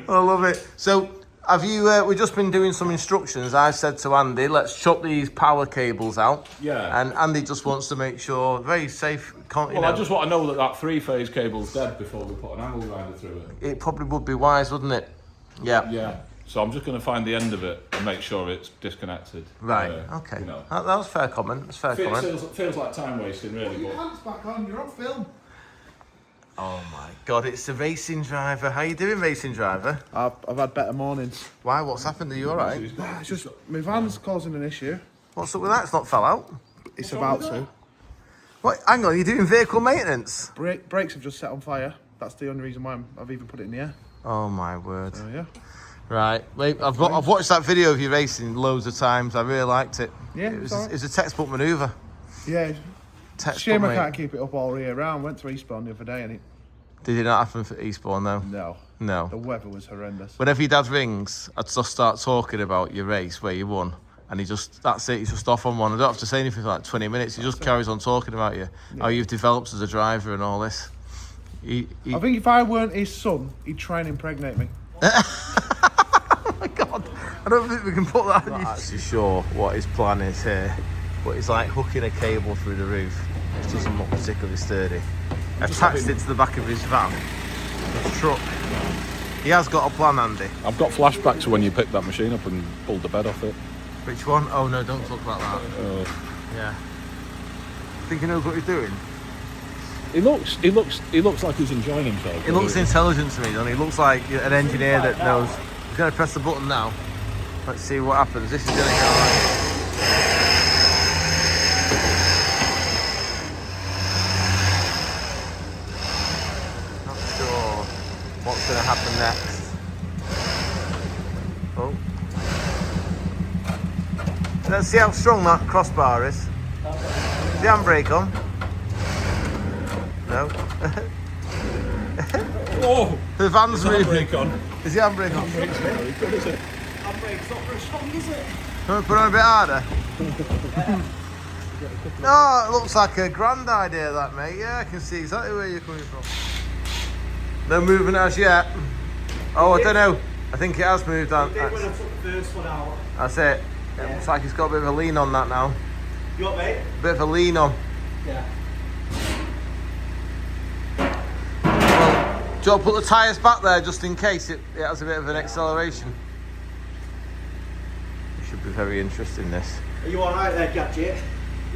I love it. So, have you, we've just been doing some instructions. I said to Andy, let's chop these power cables out. Yeah. And Andy just wants to make sure, very safe. Well, I just want to know that three-phase cable's dead before we put an angle grinder through it. It probably would be wise, wouldn't it? Yeah. Yeah. So I'm just going to find the end of it and make sure it's disconnected. Right, okay. You know. That was a fair comment. That's a fair comment. Feels like time wasting, really. Put your But pants back on, you're on film. Oh my God, it's the racing driver. How you doing, racing driver? I've had better mornings. Why, what's happened? Are you alright? It's just, my van's causing an issue. What's up with that? It's not fell out. It's about to. What, hang on, you're doing vehicle maintenance? Brakes have just set on fire. That's the only reason why I've even put it in the air. Oh my word. So yeah. Right, wait, I've watched that video of you racing loads of times. I really liked it. Yeah, it was it's a textbook manoeuvre. Yeah. Textbook, Shame I mate. can't keep it up all year round. Went to Eastbourne the other day and Did it not happen for Eastbourne though? no. No. The weather was horrendous. Whenever your dad rings, I'd just start talking about your race where you won. And that's it, he's just off on one. I don't have to say anything for like 20 minutes. He just carries on talking about you, how you've developed as a driver and all this. I think if I weren't his son, he'd try and impregnate me. Oh my God. I don't think we can put that on Not you. actually sure what his plan is here, but he's like hooking a cable through the roof, which doesn't look particularly sturdy. Attached it to the back of his van, his truck. He has got a plan, Andy. I've got flashbacks to when you picked that machine up and pulled the bed off it. Which one? Oh no, don't talk about that. Yeah. Think he knows what he's doing? He looks like he's enjoying himself. He looks intelligent to me, doesn't he? He looks like an engineer that knows. He's going to press the button now. Let's see what happens. This is going to go right. Not sure what's going to happen next. Oh. Let's see how strong that crossbar is. Is the handbrake on? No. Oh! The van's moving. Handbrake on. Is the handbrake on? Handbrake's very good, is it? Handbrake's not very strong, is it? Can we put on a bit harder? No, it looks like a grand idea, that, mate. Yeah, I can see exactly where you're coming from. No movement as yet. Oh, I don't know. I think it has moved on. I did when I took the first one out. That's it. It looks like it's got a bit of a lean on that now. You what, mate? Bit of a lean on. Yeah. Well, do you want to put the tyres back there just in case it has a bit of an acceleration? It should be very interesting, this. Are you alright there, Gadget?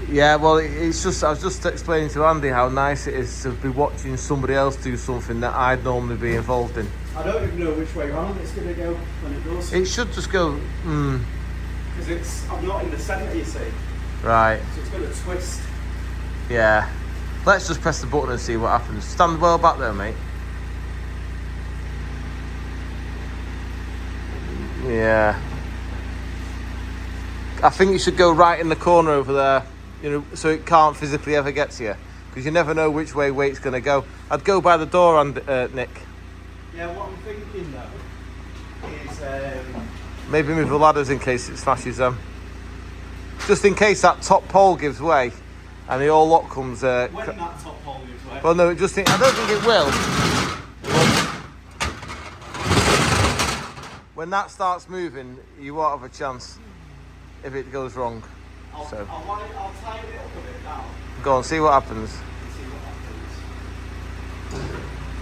Yeah, well, it's just, I was just explaining to Andy how nice it is to be watching somebody else do something that I'd normally be involved in. I don't even know which way round it's going to go when it does. It should just go, Because I'm not in the centre, you see. right, So it's going to twist. yeah. Let's just press the button and see what happens. Stand well back there, mate. Yeah. I think you should go right in the corner over there, you know, so it can't physically ever get to you. Because you never know which way weight's going to go. I'd go by the door, and Nick. Yeah, what I'm thinking though is Maybe move the ladders in case it smashes them. Just in case that top pole gives way and the all lock comes... when that top hole gives way. well, no, I don't think it will. When that starts moving, you won't have a chance if it goes wrong. I'll tighten it up a bit now. Go on, see what happens. See what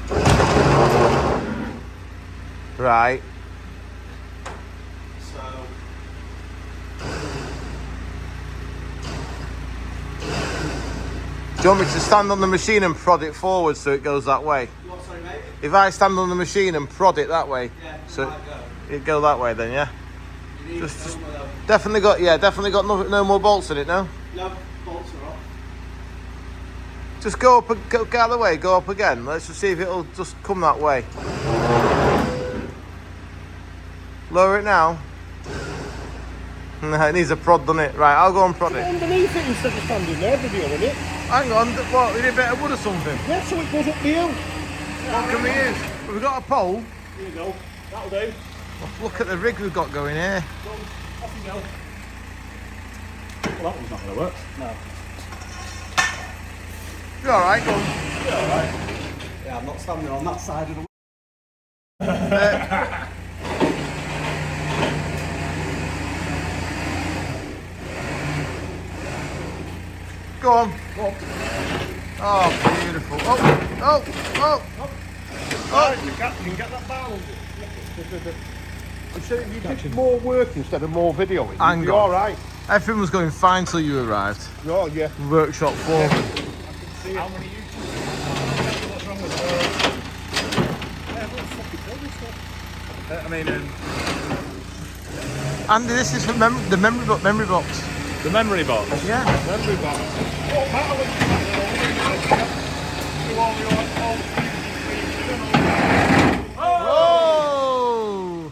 happens. Right. So Do you want me to stand on the machine and prod it forward so it goes that way? you want sorry, mate? If I stand on the machine and prod it that way, Yeah, so might go. it'd go that way then, yeah? You need Just- to know whether- Definitely got no more bolts in it, no? No, bolts are off. Just go up, go out of the way, go up again. Let's just see if it'll just come that way. Lower it now. No, it needs a prod, doesn't it? Right, I'll go and prod it. Underneath it instead of standing there, videoing it. Hang on, what, we need a bit of wood or something? Yeah, so it goes up the hill. What can we use? We've got a pole. Here you go. That'll do. Look at the rig we've got going here. Off you go. Well, that one's not going to work. No. You alright? Go on. Yeah, I'm not standing on that side of the Go on. Oh, beautiful. Oh, you can get that barrel. I'm saying you did more work instead of more videoing. Hang You're on. alright. Everything was going fine till you arrived. Oh, yeah. Workshop foreman. How many what's wrong with I mean, Andy, this is for the memory box. the memory box. Yeah. Memory box. What matter when you all your old Oh!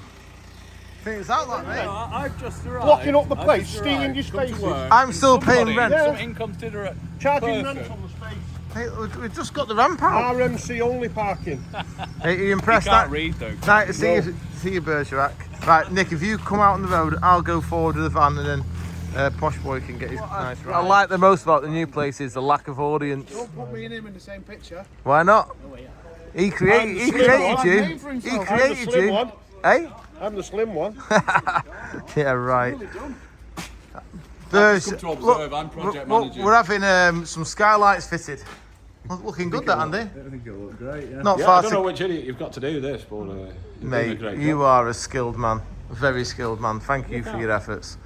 Things out like mate. I've just arrived. blocking up the I've place, just stealing arrived, your come to spaces. work. I'm still paying Somebody, rent. some inconsiderate charging person. rent on the space. Hey, we've just got the ramp out. RMC only parking. Hey, are you You impressed? can't read though. Nice to see you, Bergerac. Right, Nick, if you come out on the road, I'll go forward with the van and then Posh Boy can get his nice ride. I like the most about the new place is the lack of audience. Don't put me and him in the same picture. Why not? He created I'm the slim one. you. He made for He himself. I'm the created slim you. one. Hey? I'm the slim one. Yeah, right. Just come to observe, I'm project manager. We're having some skylights fitted. Looking good, that, Andy. I think it'll look great, yeah. Not Yeah, far I don't know to... which idiot you've got to do this, but you're doing a Mate, great you job. are a skilled man. A very skilled man. Thank you for your efforts.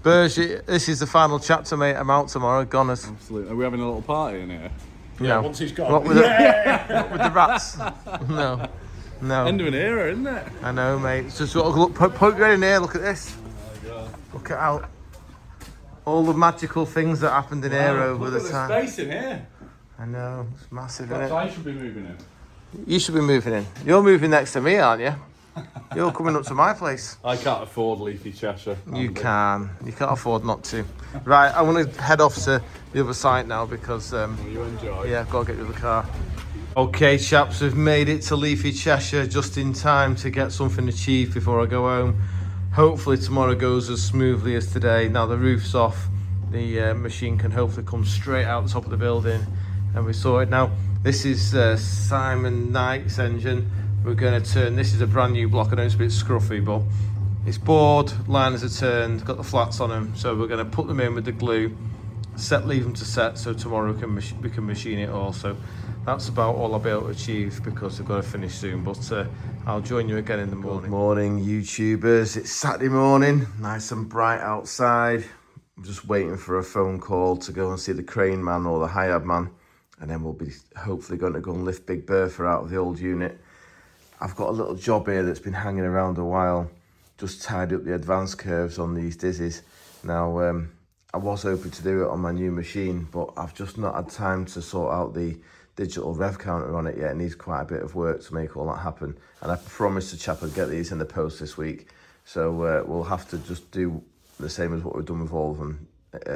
Burge, this is the final chapter, mate. I'm out tomorrow. Goners. Absolutely. Are we having a little party in here? No. Once he's gone. What with, what with the rats? No. No. End of an era, isn't it? I know, mate. It's just look, poke your head in here. Look at this. Look at how all the magical things that happened in here over the time. Space in here. I know. It's massive, isn't Perhaps it? I should be moving in. You should be moving in. You're moving next to me, aren't you? You're coming up to my place. I can't afford leafy Cheshire. You can. You can't afford not to. Right, I want to head off to the other site now because, You enjoy. yeah, I've got to get to the car. Okay, chaps, we've made it to leafy Cheshire just in time to get something achieved before I go home. Hopefully tomorrow goes as smoothly as today. Now the roof's off. The machine can hopefully come straight out the top of the building and we saw it. Now, this is Simon Knight's engine. We're going to turn, this is a brand new block. I know it's a bit scruffy, but it's bored, liners are turned, got the flats on them. So we're going to put them in with the glue, leave them to set, so tomorrow we can machine it all. So that's about all I'll be able to achieve because I've got to finish soon. But I'll join you again in the morning. Good morning, YouTubers. It's Saturday morning, nice and bright outside. I'm just waiting for a phone call to go and see the crane man or the hired man. And then we'll be hopefully going to go and lift Big Ber out of the old unit. I've got a little job here that's been hanging around a while. Just tied up the advance curves on these dizzies. Now, I was hoping to do it on my new machine, but I've just not had time to sort out the digital rev counter on it yet. It needs quite a bit of work to make all that happen. And I promised the chap I'd get these in the post this week. So we'll have to just do the same as what we've done with all of them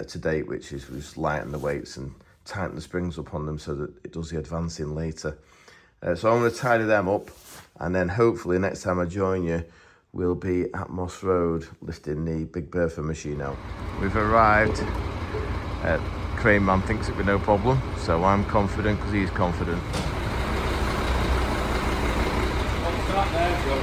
to date, which is we just lighten the weights and tighten the springs up on them so that it does the advancing later. So I'm going to tidy them up, and then hopefully next time I join you, we'll be at Moss Road lifting the Big Ber machine out. We've arrived. Crane man thinks it'll be no problem, so I'm confident because he's confident. What's that there, Joe?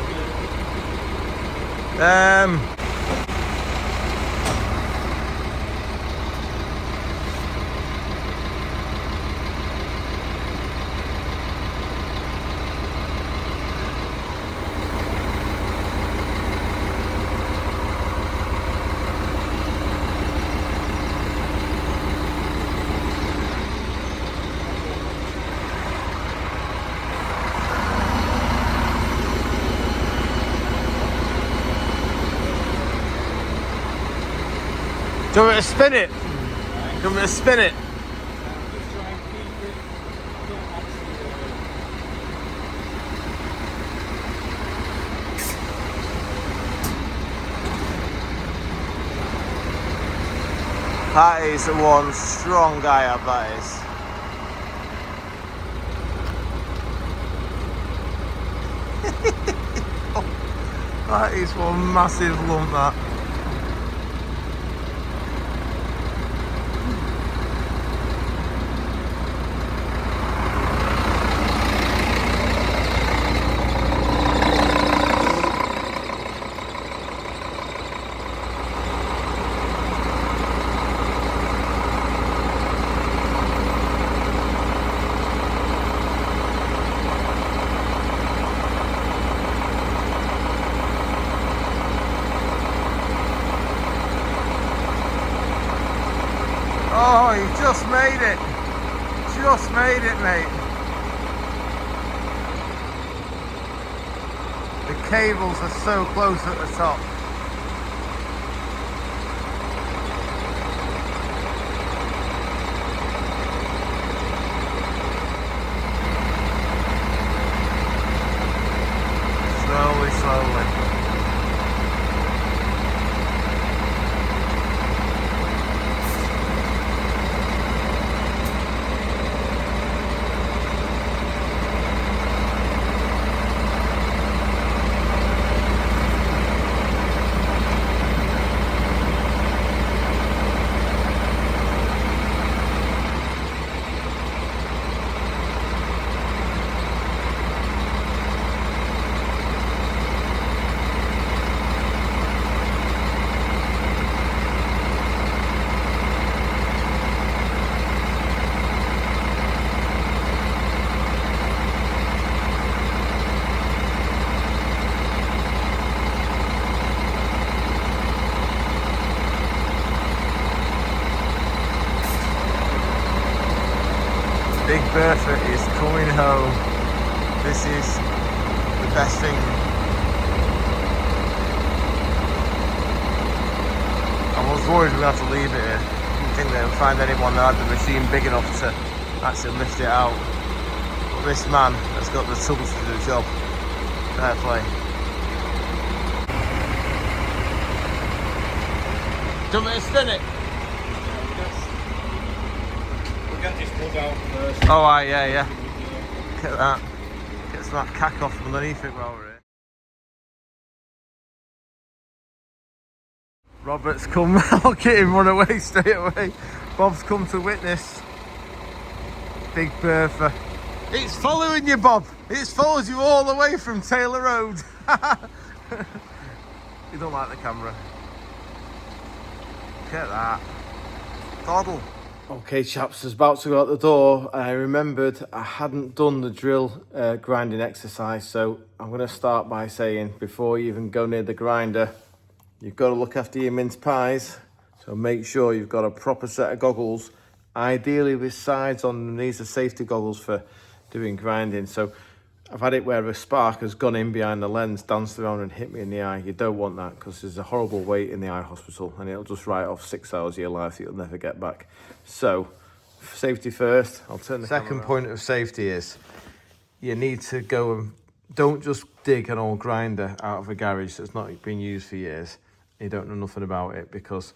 Do you want me to spin it? Do you want me to spin it? That is one strong guy up, that is. That is one massive lump, that. Oh, you just made it. Just made it, mate. The cables are so close at the top. Slowly, slowly. Big Ber is coming home. This is the best thing. I was worried we'd have to leave it here. Didn't think they would find anyone that had the machine big enough to actually lift it out. But this man has got the tools to do the job. Fair play. Do you want me to spin it? We'll get this wood out first. Oh, right, yeah. Get that. Get some of that cack off from underneath it while we're here. Robert's come. Look at him run away straight away. Bob's come to witness. Big Bertha. It's following you, Bob. It follows you all the way from Taylor Road. You don't like the camera. Look at that. Doddle. Okay, chaps, I was about to go out the door. I remembered I hadn't done the drill grinding exercise, so I'm going to start by saying, before you even go near the grinder, you've got to look after your mince pies. So make sure you've got a proper set of goggles, ideally with sides on them. These are safety goggles for doing grinding. So I've had it where a spark has gone in behind the lens, danced around and hit me in the eye. You don't want that, because there's a horrible wait in the eye hospital and it'll just write off 6 hours of your life that you'll never get back. So safety first. I'll turn the second point of safety is you need to go and don't just dig an old grinder out of a garage that's not been used for years. You don't know nothing about it, because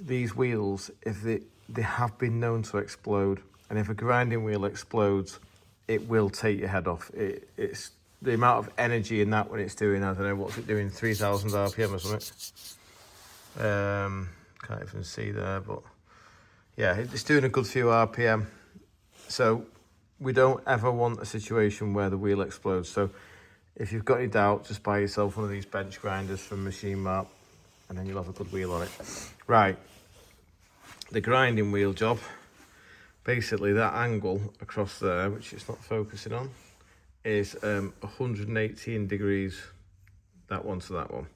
these wheels, if they have been known to explode, and if a grinding wheel explodes, it will take your head off. It's the amount of energy in that when it's doing, I don't know, what's it doing, 3,000 RPM or something. Can't even see there, but yeah, it's doing a good few RPM. So we don't ever want a situation where the wheel explodes. So if you've got any doubt, just buy yourself one of these bench grinders from Machine Mart, and then you'll have a good wheel on it. Right, the grinding wheel job. Basically, that angle across there, which it's not focusing on, is 118 degrees, that one to that one.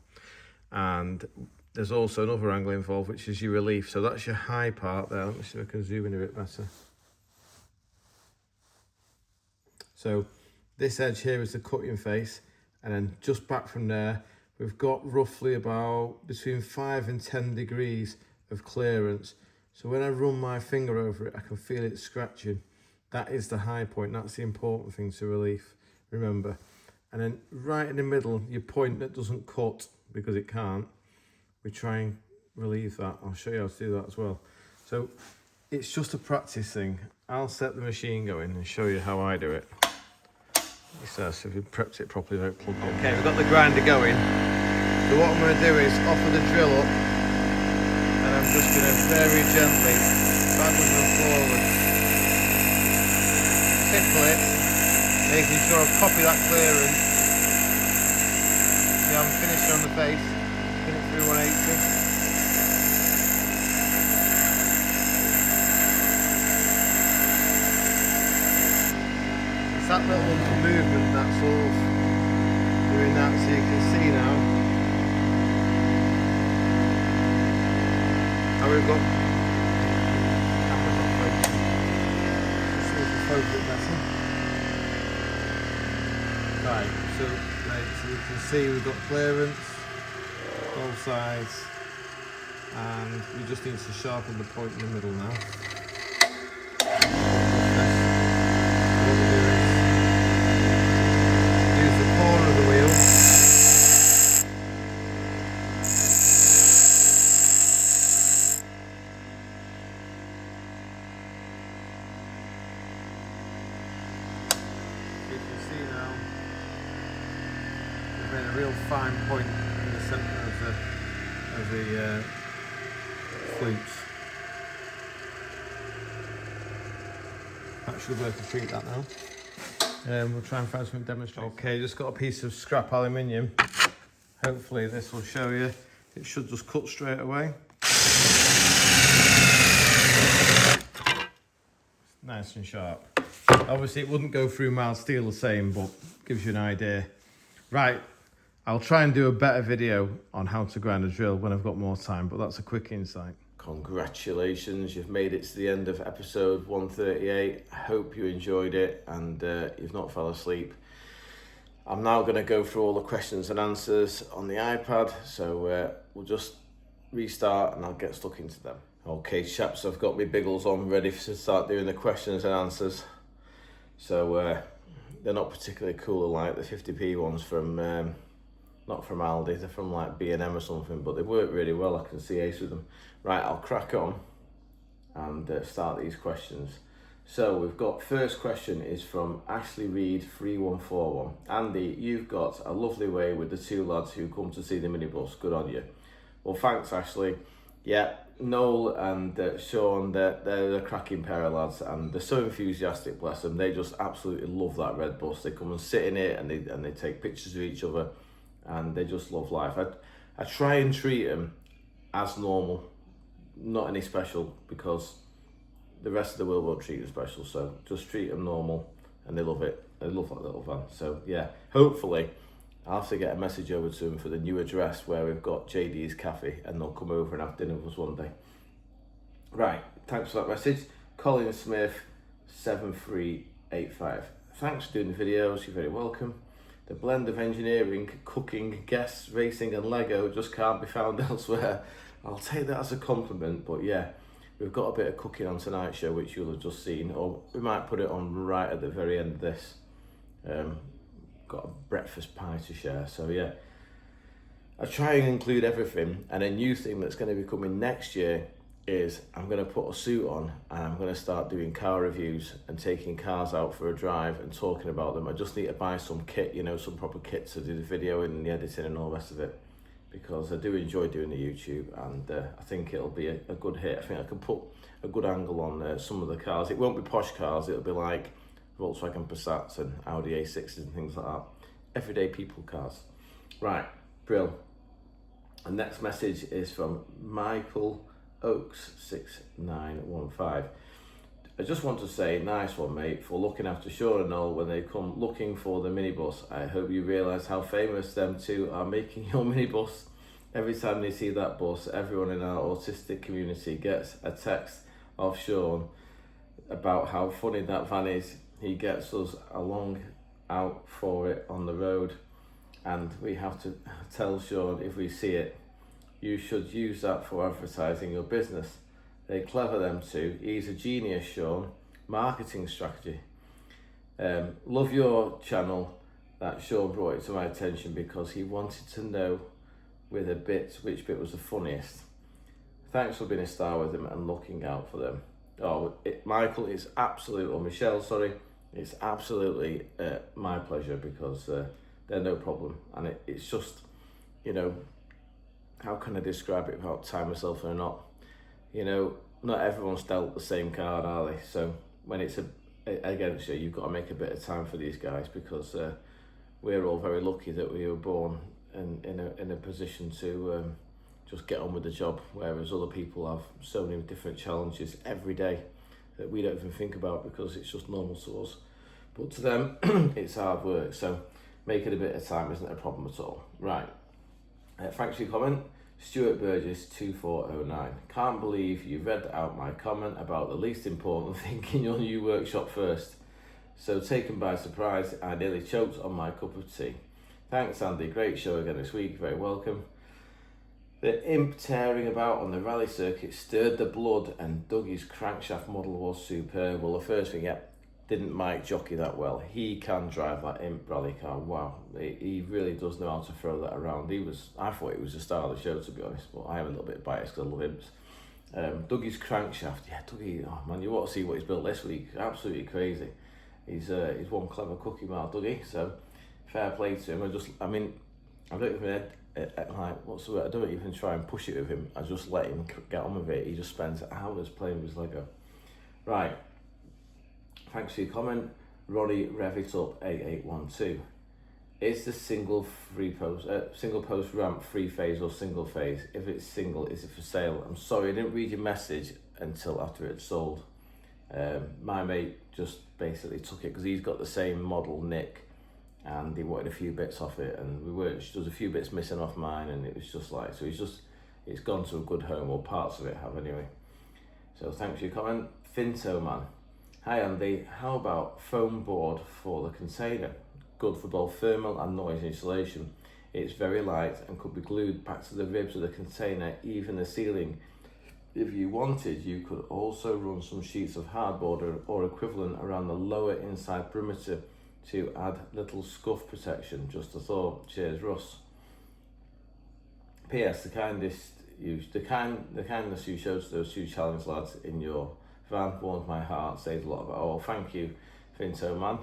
And there's also another angle involved, which is your relief. So that's your high part there. Let me see if I can zoom in a bit better. So this edge here is the cutting face. And then just back from there, we've got roughly about between 5 and 10 degrees of clearance. So when I run my finger over it, I can feel it scratching. That is the high point. That's the important thing to relief, remember. And then right in the middle, your point that doesn't cut, because it can't, we try and relieve that. I'll show you how to do that as well. So it's just a practice thing. I'll set the machine going and show you how I do it. So if you prepped it properly, don't plug it. Okay, we've got the grinder going. So what I'm going to do is offer the drill up, and I'm just going to very gently, backwards and forwards, tickle it, making sure I copy that clearance. See, I'm finishing on the base, pin it through 180. It's that little movement that's all doing that, so you can see now. We've got cameras on focus. Let's see if we focus it better. Right, so you can see we've got clearance, both sides, and we just need to sharpen the point in the middle now. What we do is use the corner of the wheel. Made a real fine point in the centre of the flutes. That should be able to treat that now. We'll try and find something to demonstrate. Okay, just got a piece of scrap aluminium. Hopefully this will show you. It should just cut straight away. Nice and sharp. Obviously it wouldn't go through mild steel the same, but gives you an idea. Right, I'll try and do a better video on how to grind a drill when I've got more time, but that's a quick insight. Congratulations, you've made it to the end of episode 138. I hope you enjoyed it and you've not fell asleep. I'm now going to go through all the questions and answers on the iPad, so we'll just restart and I'll get stuck into them. Okay chaps, I've got my biggles on ready to start doing the questions and answers. So they're not particularly cool like the 50p ones from, not from Aldi, they're from like B&M or something, but they work really well, I can see ace with them. Right, I'll crack on and start these questions. So we've got, first question is from Ashley Reed 3141. Andy, you've got a lovely way with the two lads who come to see the minibus. Good on you. Well, thanks Ashley. Yeah, Noel and Sean, they're a cracking pair of lads and they're so enthusiastic, bless them. They just absolutely love that red bus. They come and sit in it and they take pictures of each other and they just love life. I try and treat them as normal, not any special, because the rest of the world won't treat them special, so just treat them normal and they love it. They love that little van. So yeah, hopefully I'll have to get a message over to them for the new address where we've got JD's Cafe and they'll come over and have dinner with us one day. Right, thanks for that message. Colin Smith 7385. Thanks for doing the videos, you're very welcome. The blend of engineering, cooking, guests, racing and Lego just can't be found elsewhere. I'll take that as a compliment, but yeah, we've got a bit of cooking on tonight's show, which you'll have just seen, or we might put it on right at the very end of this. Got a breakfast pie to share, so yeah. I try and include everything, and a new thing that's going to be coming next year is I'm going to put a suit on and I'm going to start doing car reviews and taking cars out for a drive and talking about them. I just need to buy some kit, you know, some proper kit to do the video and the editing and all the rest of it, because I do enjoy doing the YouTube and I think it'll be a good hit. I think I can put a good angle on some of the cars. It won't be posh cars, it'll be like Volkswagen Passats and Audi A6s and things like that. Everyday people cars. Right, brill. The next message is from Michael Oaks 6915. I just want to say, nice one mate, for looking after Sean and Noel when they come looking for the minibus. I hope you realise how famous them two are making your minibus. Every time they see that bus, everyone in our autistic community gets a text of Sean about how funny that van is. He gets us along out for it on the road and we have to tell Sean if we see it, you should use that for advertising your business. They're clever them two. He's a genius, Sean. Marketing strategy. Love your channel. That Sean brought it to my attention because he wanted to know with a bit which bit was the funniest. Thanks for being a star with them and looking out for them. Oh, Michael, it's absolute, or Michelle, sorry, it's absolutely my pleasure because they're no problem. And it's just, you know, how can I describe it without tying myself in a knot? You know, not everyone's dealt the same card, are they? So when it's against you, you've got to make a bit of time for these guys because we're all very lucky that we were born in a position to just get on with the job, whereas other people have so many different challenges every day that we don't even think about because it's just normal to us. But to them, it's hard work. So making a bit of time isn't a problem at all. Right. Thanks for your comment. Stuart Burgess 2409. Can't believe you read out my comment about the least important thing in your new workshop first. So taken by surprise, I nearly choked on my cup of tea. Thanks Andy, great show again this week, very welcome. The Imp tearing about on the rally circuit stirred the blood and Dougie's crankshaft model was superb. Well, the first thing, didn't Mike jockey that well? He can drive that Imp rally car. Wow, he really does know how to throw that around. I thought he was the star of the show, to be honest, but I am a little bit biased because I love Imps. Dougie's crankshaft, yeah, Dougie, oh man, you want to see what he's built this week. Absolutely crazy. He's one clever cookie, Mark Dougie, so fair play to him. I don't even what's the word? I don't even try and push it with him. I just let him get on with it. He just spends hours playing with his Lego. Right. Thanks for your comment. Ronnie Rev It Up 8812. Is the single post ramp free phase or single phase? If it's single, is it for sale? I'm sorry, I didn't read your message until after it's sold. My mate just basically took it because he's got the same model, Nick, and he wanted a few bits off it, and there was a few bits missing off mine, and it was just like, so he it's gone to a good home, or parts of it have anyway. So thanks for your comment. Finto Man. Hi Andy, how about foam board for the container? Good for both thermal and noise insulation. It's very light and could be glued back to the ribs of the container, even the ceiling. If you wanted, you could also run some sheets of hardboard or equivalent around the lower inside perimeter to add little scuff protection. Just a thought. Cheers, Russ. P.S. The kindness you showed to those two challenge lads in your van warms my heart. Says a lot about. Oh, thank you, Finto Man.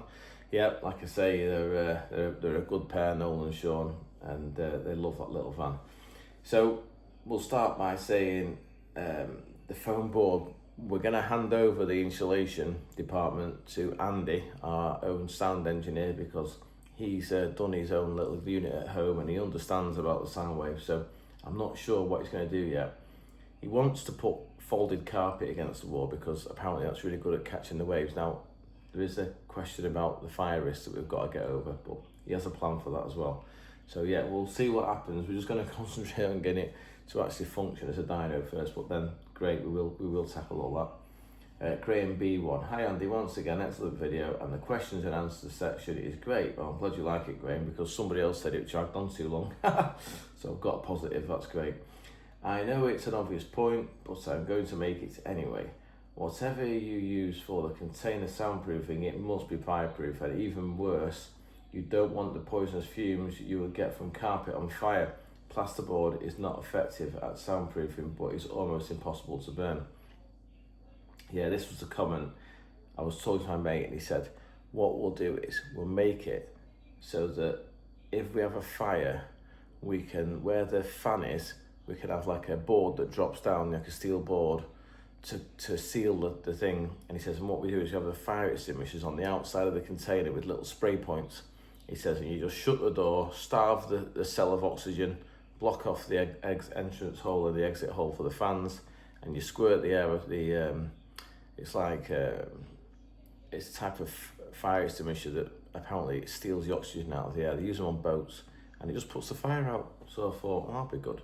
Yeah, like I say, they're a good pair, Noel and Sean, and they love that little van. So we'll start by saying the foam board. We're going to hand over the insulation department to Andy, our own sound engineer, because he's done his own little unit at home and he understands about the sound wave. So I'm not sure what he's going to do yet. He wants to put folded carpet against the wall because apparently that's really good at catching the waves. Now, there is a question about the fire risk that we've got to get over, but he has a plan for that as well. So yeah, we'll see what happens. We're just going to concentrate on getting it to actually function as a dyno first, but then great, we will tackle all that. Graham B1. Hi Andy, once again, excellent video, and the questions and answers section is great. Well, I'm glad you like it, Graham, because somebody else said it dragged on too long. So I've got a positive, that's great. I know it's an obvious point, but I'm going to make it anyway. Whatever you use for the container soundproofing, it must be fireproof, and even worse, you don't want the poisonous fumes you would get from carpet on fire. Plasterboard is not effective at soundproofing, but it's almost impossible to burn. Yeah, this was a comment. I was talking to my mate and he said, what we'll do is we'll make it so that if we have a fire, we can, where the fan is, we can have like a board that drops down, like a steel board, to seal the thing. And he says, and what we do is we have the fire extinguishers on the outside of the container with little spray points. He says, and you just shut the door, starve the cell of oxygen, block off the entrance hole or the exit hole for the fans, and you squirt the air with the, it's like, it's a type of fire extinguisher that apparently it steals the oxygen out of the air. They use them on boats, and it just puts the fire out. So I thought, that'll be good.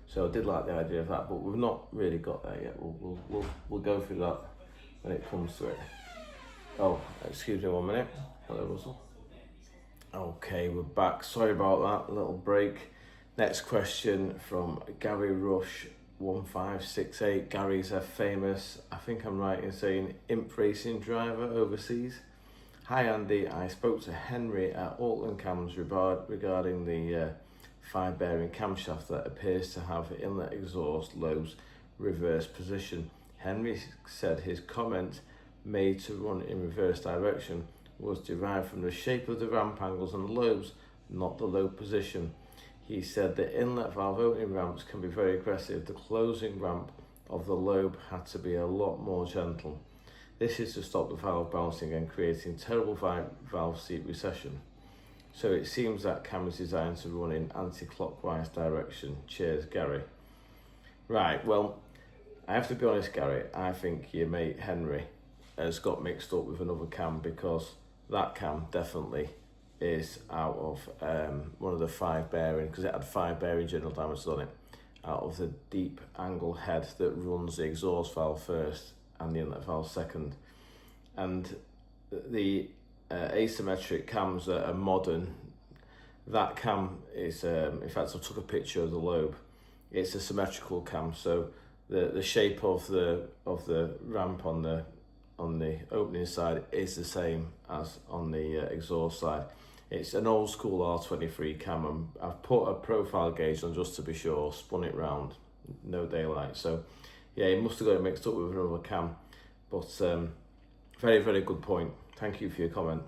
So I did like the idea of that, but we've not really got there yet. We'll go through that when it comes to it. Oh, excuse me 1 minute. Hello, Russell. Okay, we're back. Sorry about that little break. Next question from Gary Rush 1568. Gary's a famous, I think I'm right in saying, Imp racing driver overseas. Hi Andy, I spoke to Henry at Altland Cams regarding the 5-bearing camshaft that appears to have inlet exhaust lobes reverse position. Henry said his comment made to run in reverse direction was derived from the shape of the ramp angles and the lobes, not the lobe position. He said the inlet valve opening ramps can be very aggressive. The closing ramp of the lobe had to be a lot more gentle. This is to stop the valve bouncing and creating terrible valve seat recession. So it seems that cam is designed to run in anti-clockwise direction. Cheers, Gary. Right, well, I have to be honest, Gary, I think your mate Henry has got mixed up with another cam, because that cam definitely is out of one of the 5-bearing, because it had 5-bearing general diameters on it, out of the deep angle head that runs the exhaust valve first and the inlet valve second. And the asymmetric cams that are modern, that cam is, in fact I took a picture of the lobe, it's a symmetrical cam, so the shape of the ramp on the opening side is the same as on the exhaust side. It's an old school R23 cam, and I've put a profile gauge on just to be sure, spun it round, no daylight. So yeah, it must have got it mixed up with another cam, but very, very good point. Thank you for your comment.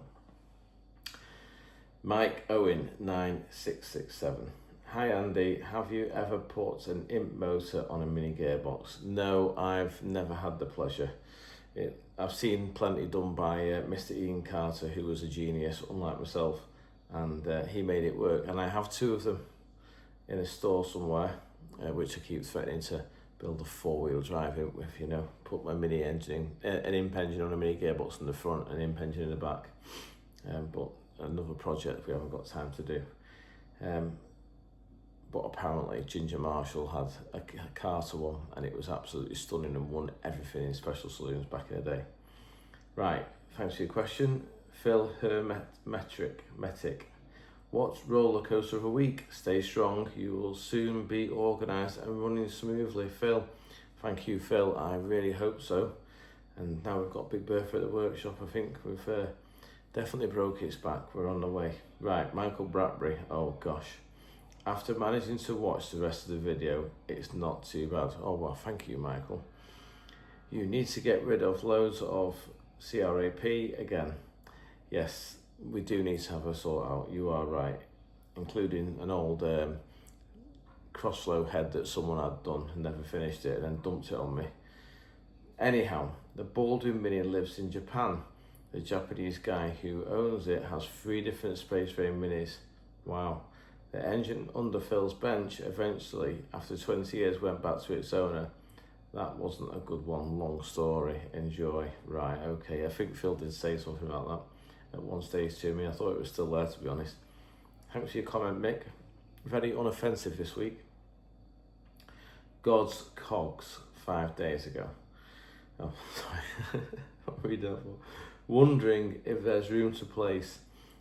Mike Owen 9667. Hi Andy, have you ever put an Imp motor on a mini gearbox? No, I've never had the pleasure. I've seen plenty done by Mr. Ian Carter, who was a genius, unlike myself, and he made it work. And I have 2 of them in a store somewhere, which I keep threatening to build a 4-wheel drive in with, you know, put my mini engine, an Imp engine on a mini gearbox in the front and an Imp engine in the back. But another project we haven't got time to do. but apparently Ginger Marshall had a Carter one and it was absolutely stunning and won everything in special saloons back in the day. Right, thanks for your question. Phil Hermetic. What's roller coaster of a week? Stay strong, you will soon be organised and running smoothly. Phil, thank you Phil, I really hope so. And now we've got Big Ber at the workshop. I think we've definitely broke its back. We're on the way. Right, Michael Bradbury. Oh gosh. After managing to watch the rest of the video, it's not too bad. Oh well, thank you Michael. You need to get rid of loads of CRAP again. Yes, we do need to have a sort out. You are right. Including an old crossflow head that someone had done and never finished it and then dumped it on me. Anyhow, the Baldwin Mini lives in Japan. The Japanese guy who owns it has 3 different space frame minis. Wow. The engine under Phil's bench eventually, after 20 years, went back to its owner. That wasn't a good one. Long story. Enjoy. Right, okay. I think Phil did say something about that at one stage to me. I thought it was still there, to be honest. Thanks for your comment, Mick. Very unoffensive this week. God's Cogs 5 days ago. Oh, sorry. Read that one. Wondering if there's room to place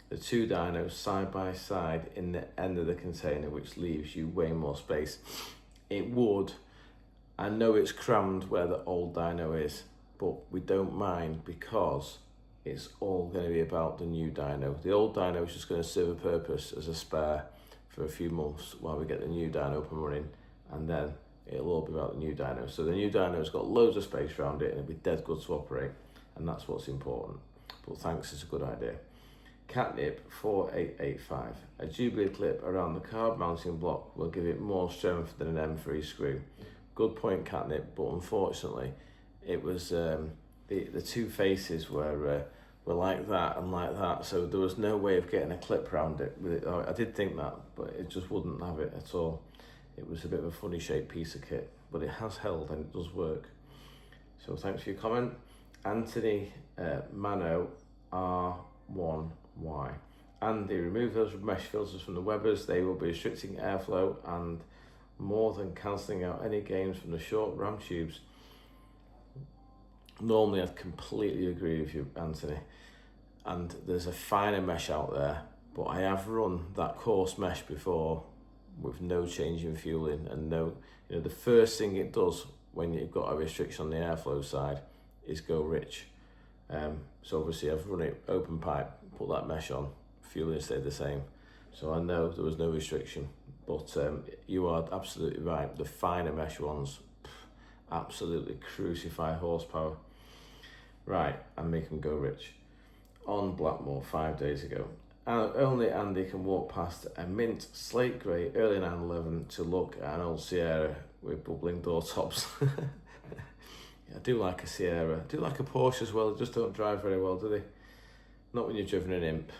the 2 dynos side by side in the end of the container, which leaves you way more space. It would. I know it's crammed where the old dyno is, but we don't mind because it's all going to be about the new dyno. The old dyno is just going to serve a purpose as a spare for a few months while we get the new dyno up and running, and then it'll all be about the new dyno. So the new dyno's got loads of space around it and it'll be dead good to operate, and that's what's important. But thanks, it's a good idea. Catnip 4885. A Jubilee clip around the carb mounting block will give it more strength than an M3 screw. Good point, Catnip, but unfortunately it was the 2 faces were like that and like that, so there was no way of getting a clip around it. I did think that, but it just wouldn't have it at all. It was a bit of a funny shaped piece of kit, but it has held and it does work. So thanks for your comment. Anthony Mano R1Y. Andy, remove those mesh filters from the Webbers. They will be restricting airflow and more than cancelling out any gains from the short ram tubes. Normally I'd completely agree with you, Anthony. And there's a finer mesh out there, but I have run that coarse mesh before with no change in fueling and no, the first thing it does when you've got a restriction on the airflow side is go rich. So obviously I've run it open pipe, put that mesh on, fueling stayed the same. So I know there was no restriction, but you are absolutely right. The finer mesh ones, absolutely crucify horsepower. Right, and make them go rich. On Blackmore 5 days ago. Only Andy can walk past a mint slate grey early 911 to look at an old Sierra with bubbling door tops. I do like a Sierra. I do like a Porsche as well. They just don't drive very well, do they? Not when you've driven an Imp.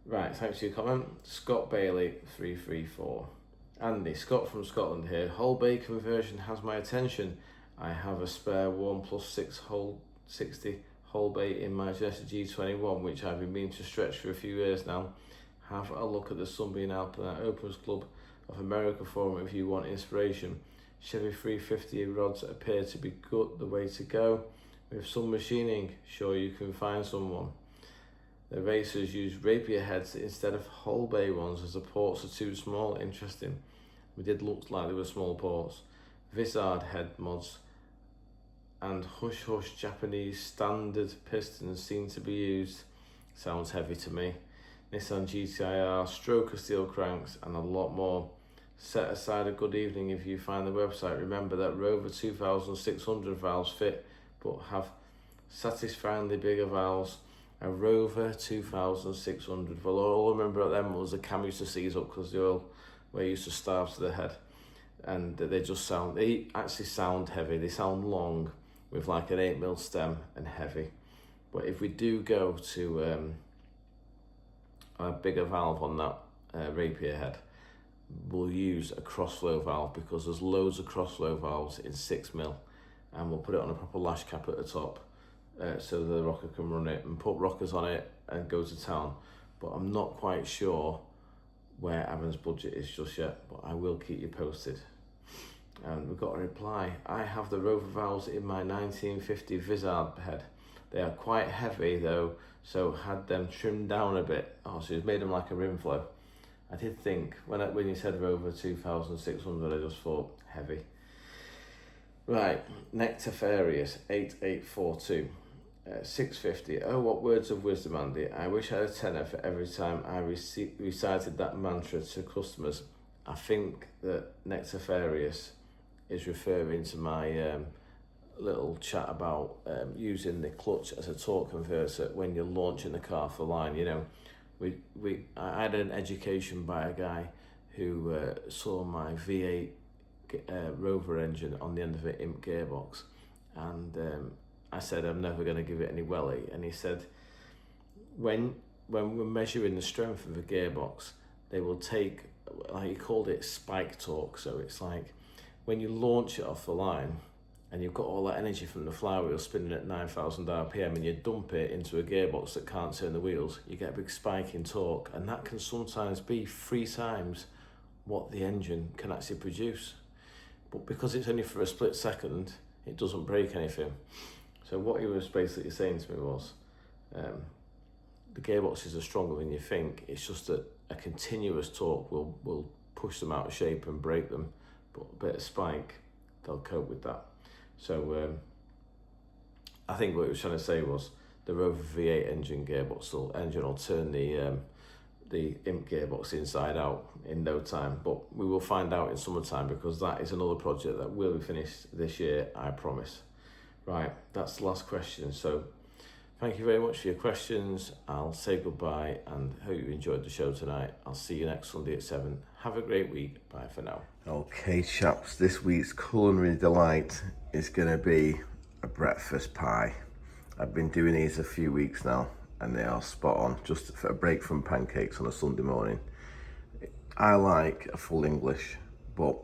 Right, thanks for your comment. Scott Bailey 334. Andy, Scott from Scotland here. Whole bay conversion has my attention. I have a spare 1+6 whole 60 whole bay in my Cheshire G21, which I've been meaning to stretch for a few years now. Have a look at the Sunbeam Alpine Opens Club of America forum if you want inspiration. Chevy 350 rods appear to be good the way to go. With some machining, sure you can find someone. The racers use rapier heads instead of whole bay ones as the ports are too small. Interesting. We did look like they were small ports. Vizard head mods and hush hush Japanese standard pistons seem to be used. Sounds heavy to me. Nissan GTIR, stroker steel cranks and a lot more. Set aside a good evening if you find the website. Remember that Rover 2600 valves fit but have satisfyingly bigger valves. A Rover 2600. Well, all I remember at them was the cam used to seize up because the oil where used to starve to the head, and they actually sound heavy. They sound long with like an 8mm stem and heavy. But if we do go to a bigger valve on that rapier head, we'll use a crossflow valve because there's loads of crossflow valves in 6mm, and we'll put it on a proper lash cap at the top so the rocker can run it and put rockers on it and go to town. But I'm not quite sure where Aaron's budget is just yet, but I will keep you posted. And we've got a reply. I have the rover valves in my 1950 Vizard head. They are quite heavy though, so had them trimmed down a bit. Oh, so he's made them like a rim flow. I did think, when you said Rover 2600, I just thought, heavy. Right, Nectafarius 8842, 650. Oh, what words of wisdom, Andy. I wish I had a tenner for every time I recited that mantra to customers. I think that Nectafarius is referring to my little chat about using the clutch as a torque converter when you're launching the car for line. You know, I had an education by a guy who saw my V8 Rover engine on the end of an Imp gearbox, and I said I'm never going to give it any welly, and he said when we're measuring the strength of the gearbox, they will take, like he called it, spike torque. So it's like when you launch it off the line and you've got all that energy from the flywheel spinning at 9,000 RPM and you dump it into a gearbox that can't turn the wheels, you get a big spike in torque, and that can sometimes be 3 times what the engine can actually produce. But because it's only for a split second, it doesn't break anything. So what he was basically saying to me was, the gearboxes are stronger than you think. It's just that a continuous torque will push them out of shape and break them, but a bit of spike, they'll cope with that. So I think what he was trying to say was the Rover V8 engine will turn the Imp gearbox inside out in no time, but we will find out in summertime, because that is another project that will be finished this year, I promise. Right, that's the last question. So thank you very much for your questions. I'll say goodbye and hope you enjoyed the show tonight. I'll see you next Sunday at 7. Have a great week. Bye for now. Okay, chaps, this week's culinary delight is going to be a breakfast pie. I've been doing these a few weeks now, and they are spot on, just for a break from pancakes on a Sunday morning. I like a full English, but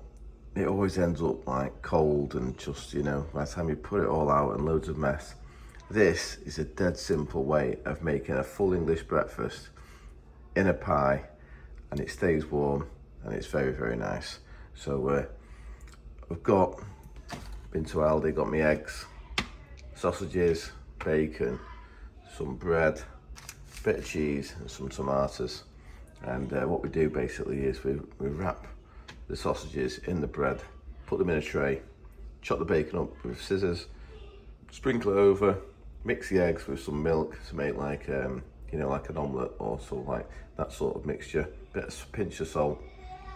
it always ends up like cold and just, you know, by the time you put it all out and loads of mess. This is a dead simple way of making a full English breakfast in a pie, and it stays warm and it's very, very nice. So I've been to Aldi, got me eggs, sausages, bacon, some bread, bit of cheese and some tomatoes. And what we do basically is we wrap the sausages in the bread, put them in a tray, chop the bacon up with scissors, sprinkle it over, mix the eggs with some milk to make like like an omelette or sort of like that sort of mixture, pinch of salt,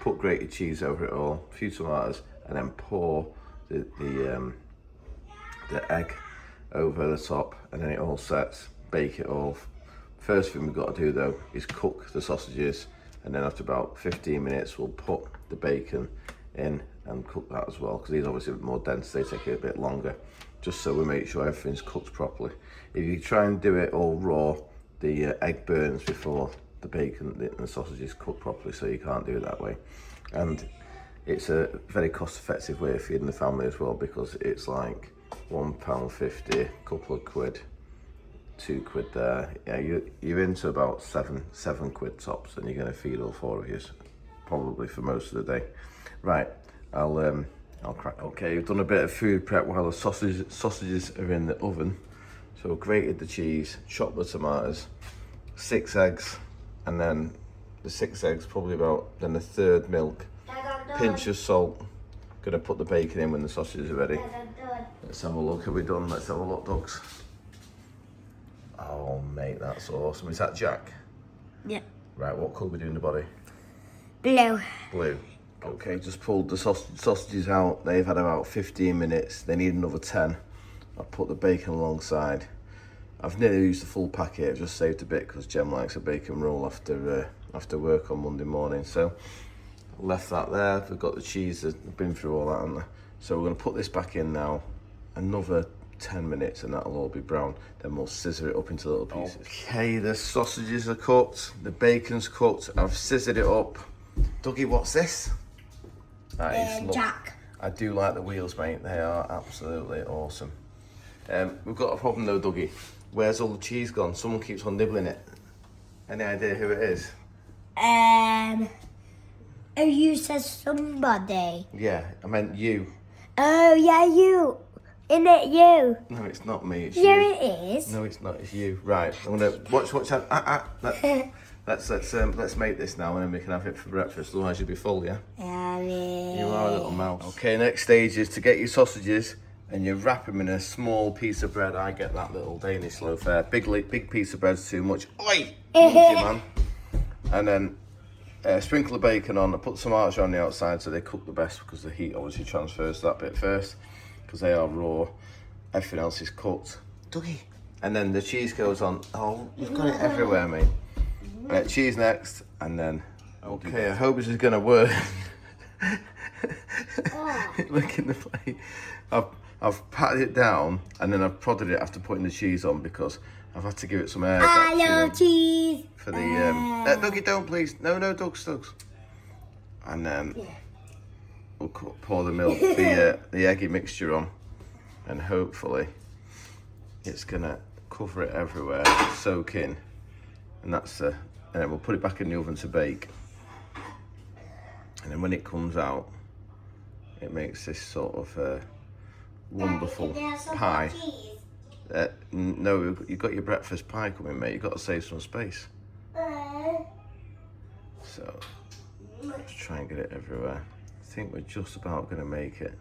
put grated cheese over it all, a few tomatoes, and then pour the egg over the top, and then it all sets. Bake it all. First thing we've got to do though is cook the sausages, and then after about 15 minutes we'll put the bacon in and cook that as well, because these are obviously a bit more dense, they take a bit longer, just so we make sure everything's cooked properly. If you try and do it all raw, the egg burns before the bacon and the sausages cook properly, so you can't do it that way. And it's a very cost-effective way of feeding the family as well, because it's like £1.50, a couple of quid, £2 there. Yeah, you're into about seven quid tops, and you're going to feed all 4 of you probably for most of the day. Right, I'll crack. Okay, we've done a bit of food prep while the sausages are in the oven. So grated the cheese, chopped the tomatoes, 6 eggs, and then the 6 eggs probably about then a third milk, pinch of salt. Gonna put the bacon in when the sausages are ready. Let's have a look. Are we done? Let's have a look, ducks. Oh mate, that's awesome. Is that Jack? Yeah. Right, what colour are we doing the body? Blue. Blue. Okay, just pulled the sausages out. They've had about 15 minutes. They need another 10. I've put the bacon alongside. I've nearly used the full packet. I've just saved a bit because Jem likes a bacon roll after work on Monday morning. So left that there. We've got the cheese. I've been through all that, haven't I? So we're going to put this back in now. Another 10 minutes and that'll all be brown. Then we'll scissor it up into little pieces. Okay, the sausages are cooked. The bacon's cooked. I've scissored it up. Dougie, what's this? That is Jack. I do like the wheels, mate. They are absolutely awesome. We've got a problem though, Dougie. Where's all the cheese gone? Someone keeps on nibbling it. Any idea who it is? Oh, you said somebody. Yeah, I meant you. Oh, yeah, you. Isn't it you? No, it's not me, it's Yeah, you. it is. No, it's not, it's you. Right, I'm gonna watch out. Let's make this now and then we can have it for breakfast, otherwise you'll be full, yeah? You are a little mouse. Okay, next stage is to get your sausages and you wrap them in a small piece of bread. I get that little Danish loaf there. Big piece of bread's too much. Oi! Monkey man. And then sprinkle the bacon on. I put some archer on the outside so they cook the best because the heat obviously transfers to that bit first because they are raw. Everything else is cooked. Dougie. And then the cheese goes on. Oh, you've got it everywhere, mate. Cheese next, and then. Okay, I hope this is gonna work. Look in the plate. I've patted it down, and then I've prodded it after putting the cheese on because I've had to give it some air. I love cheese. For the Dougie, don't please. No, Dougs. And then we'll pour the milk, the eggy mixture on, and hopefully it's gonna cover it everywhere, soak in, and that's and then we'll put it back in the oven to bake. And then when it comes out, it makes this sort of wonderful pie. No, you've got your breakfast pie coming, mate. You've got to save some space. So let's try and get it everywhere. I think we're just about going to make it.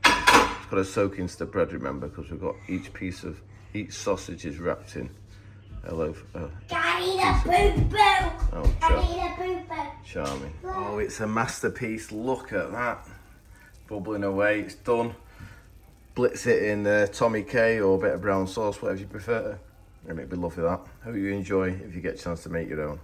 It's got to soak into the bread, remember, because we've got each sausage is wrapped in a loaf. I need a poo-poo. Oh, I need a poo-poo. charming. Oh, it's a masterpiece. Look at that. Bubbling away. It's done. Blitz it in Tommy K or a bit of brown sauce, whatever you prefer. And it'd be lovely that. Hope you enjoy if you get a chance to make your own.